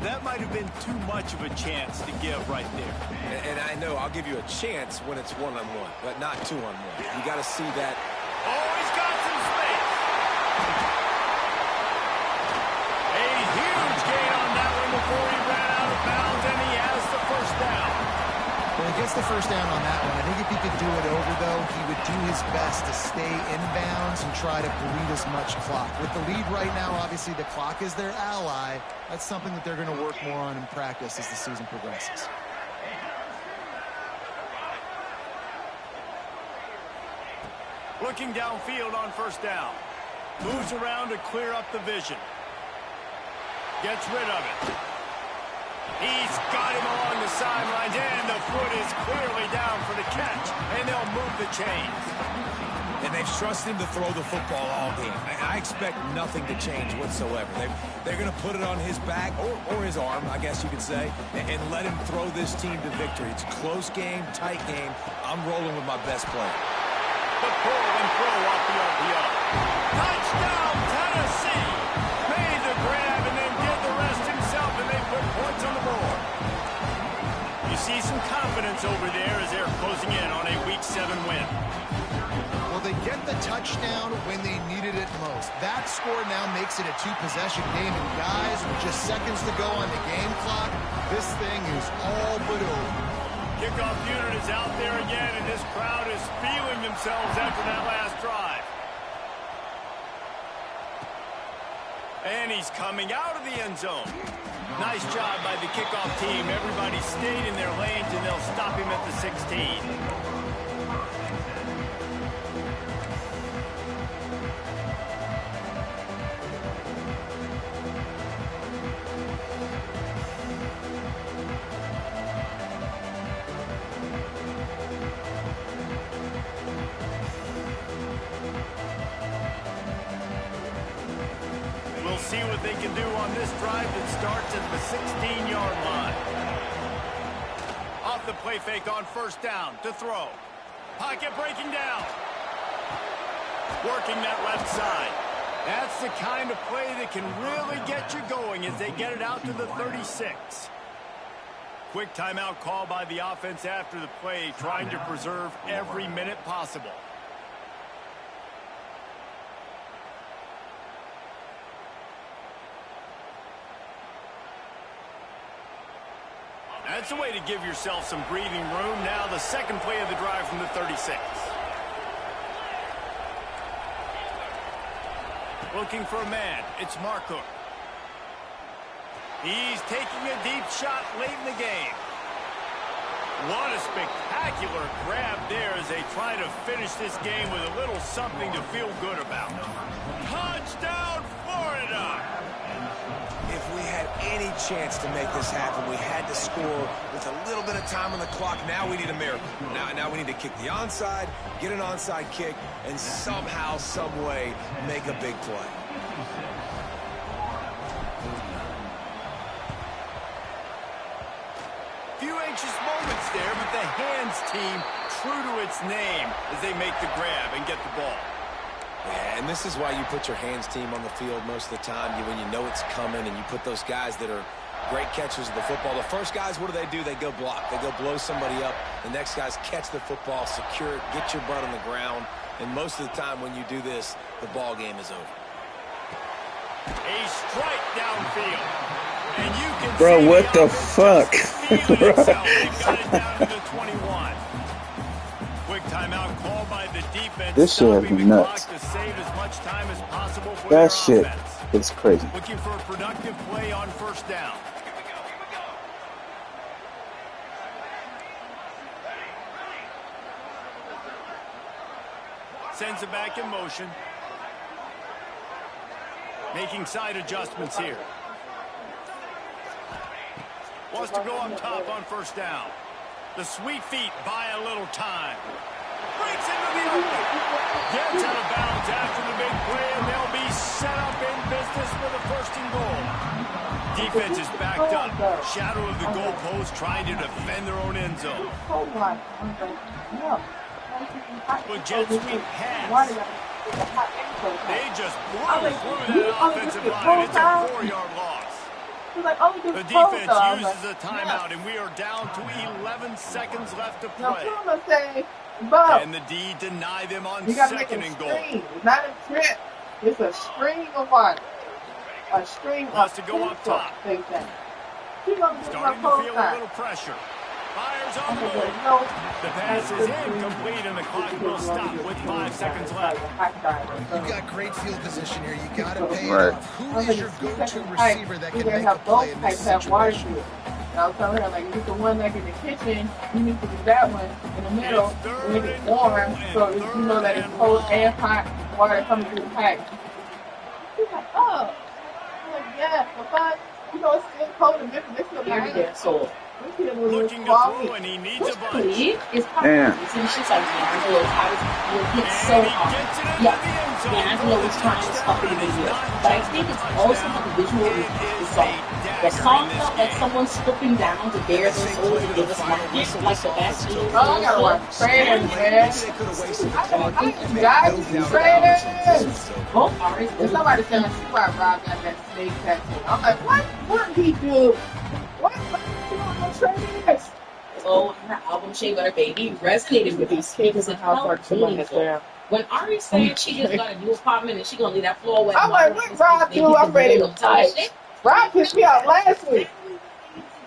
That might have been too much of a chance to give right there. And I know I'll give you a chance when it's one-on-one, but not two-on-one. You got to see that. Oh, he's got some space. A huge gain on that one before he ran out of bounds, and he has the first down. Well, he gets the first down on that one. I think if he could do it over, though, he would do his best to stay in bounds and try to bleed as much clock. With the lead right now, obviously the clock is their ally. That's something that they're going to work more on in practice as the season progresses. Looking downfield on first down. Moves around to clear up the vision. Gets rid of it. He's got him along the sidelines, and the foot is clearly down for the catch, and they'll move the chains. And they've trusted him to throw the football all game. I expect nothing to change whatsoever. They're going to put it on his back, or his arm, I guess you could say, and let him throw this team to victory. It's a close game, tight game. I'm rolling with my best player. The pull and throw off the RPO. Touchdown, Tennessee! Made the grab and then did the rest himself, and they put points on the board. You see some confidence over there as they're closing in on a Week 7 win. Well, they get the touchdown when they needed it most. That score now makes it a two-possession game, and guys, with just seconds to go on the game clock, this thing is all but over. Kickoff unit is out there again, and this crowd is feeling themselves after that last drive. And he's coming out of the end zone. Nice job by the kickoff team. Everybody stayed in their lanes, and they'll stop him at the 16. See what they can do on this drive that starts at the 16-yard line. play fake on first down to throw. Pocket breaking down. Working that left side. That's the kind of play that can really get you going as they get it out to the 36. Quick timeout call by the offense after the play, trying to preserve every minute possible. That's a way to give yourself some breathing room. Now the second play of the drive from the 36. Looking for a man. It's Marco. He's taking a deep shot late in the game. What a spectacular grab there as they try to finish this game with a little something to feel good about. Touchdown, Florida! If we had any chance to make this happen, we had to score with a little bit of time on the clock. Now we need a miracle. Now we need to kick the onside, get an onside kick, and somehow, some way, make a big play. Few anxious moments there, but the hands team true to its name as they make the grab and get the ball. Yeah, and this is why you put your hands team on the field most of the time when you know it's coming, and you put those guys that are great catchers of the football. The first guys, what do? They go block. They go blow somebody up. The next guys catch the football, secure it, get your butt on the ground. And most of the time when you do this, the ball game is over. A strike downfield. And you can Bro, see what the fuck? They got it down to the 21. Quick timeout call by the defense. This shit is nuts. To save as much time as possible for That their shit offense. is crazy. Looking for a productive play on first down. Sends it back in motion. Making side adjustments here. Wants to go up top on first down. The sweet feet buy a little time. Breaks into the open. Gets out of bounds after the big play, and they'll be set up in business for the first and goal. Defense is backed up. Shadow of the goalpost trying to defend their own end zone. But jet sweep pass. They just blew through that offensive line. It's a 4-yard loss. The defense uses a timeout, and we are down to 11 seconds left to play. And the D deny them on second and goal. It's not a trip. It's a string of one. A string Wants of to go up top. Starting to feel a little pressure. Fires on the move. The pass is incomplete, and the clock will stop with 5 seconds left. You've got great field position here. You got to pay Right. it off. Who is your go-to receiver that can make a play in this situation? And I was telling her, like, if it's the one like in the kitchen, you need to do that one in the middle, and make it warm, so you know that it's cold and hot water coming through the pipe. She's like, oh. I'm like, yeah, but you know, it's still cold and different. It's still very good. So Looking to throw, and he needs a bunch. Damn. She's like, D'Angelo, how does he feel? It's so hard. Yeah, D'Angelo was trying to stop it in the year. But I think it's also the visual of the song. The song felt like someone stripping down to bare their souls and give us one, like the best. Oh, I gotta watch trailers, man. I trailers. Both artists. And somebody said, she probably robbed that snake tattoo. I'm like, what did he do? What you on no trailers? So her album Shea Butter Baby resonated with these kids and how meaningful. When Ari said she just got a new apartment and she gonna leave that floor wet, I'm like, what Rob do? I'm ready to fight. Rob pissed me out last week.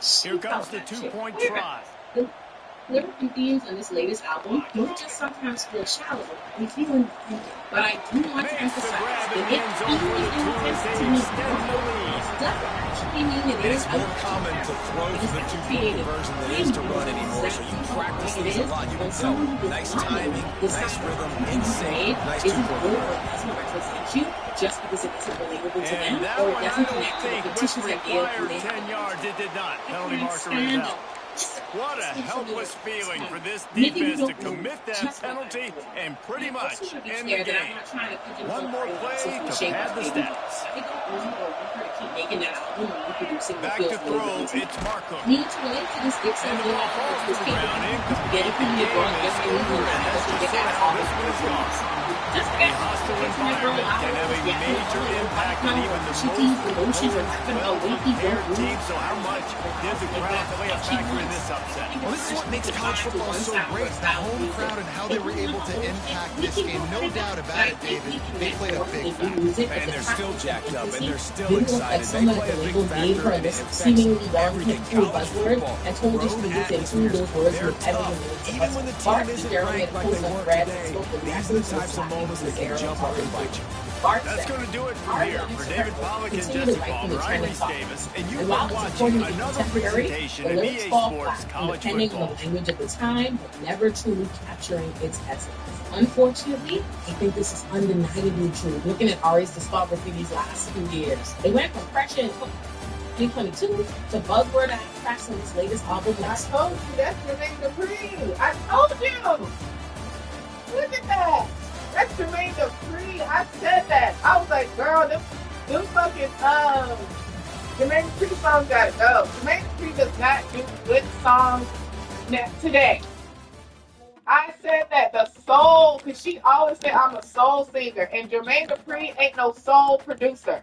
Here comes the 2-point try. The lyrical themes on this latest album don't just sometimes feel shallow. We feel, but I do want to emphasize that it even doesn't actually mean it is It's more common to throw to the two-point conversion than it is to run anymore, so you practice these a lot. You can tell. Nice timing, nice rhythm, insane, nice two-point conversion. Just because it isn't relatable to And them, that or it one, I doesn't don't connect to the think, petitions would that they require have. 10 yards. It did not. Penalty marker is out. What a helpless feeling for this defense to commit that penalty and pretty much end the game. One more play to pad the stats. Back to throw, it's Markham. Need to relate to this Dixon And the ball falls to the ground, incomplete. get it The from the game ground, is over, and that's just how this one is gone. just A hostile environment can have a major impact on even the most well-prepared team. So how much did the crowd play a factor in this upset? Well, this is what makes college football so great. The home crowd and how they were able to impact this game. No doubt about it, David. They played a big factor. And they're still jacked up, and they're still excited. They play a big factor, and it affects seemingly everything. College football, and told us road to include those atmospheres, words they're with everything. tough. Even when the team isn't ranked like they were today, these are the types of moments that can jump up and bite you. That's going to do it from here. For David Pollack and Jesse Palmer, I'm Reese Davis, and you've while been it's watching important to be another contemporary, presentation the of lyrics EA fall Sports flat, College depending Football. on the language at the time, but never truly capturing its essence. Unfortunately, I think this is undeniably true. Looking at Ari's discography these last few years, they went from pressure in 2022 to buzzword tracks on his latest album. I told you, that's Jermaine Dupri. I told you. Look at that. That's Jermaine Dupri. I said that. I was like, girl, them fucking, Jermaine Dupri songs gotta go. Jermaine Dupri does not do good songs today. I said that the soul, because she always said I'm a soul singer, and Jermaine Dupri ain't no soul producer.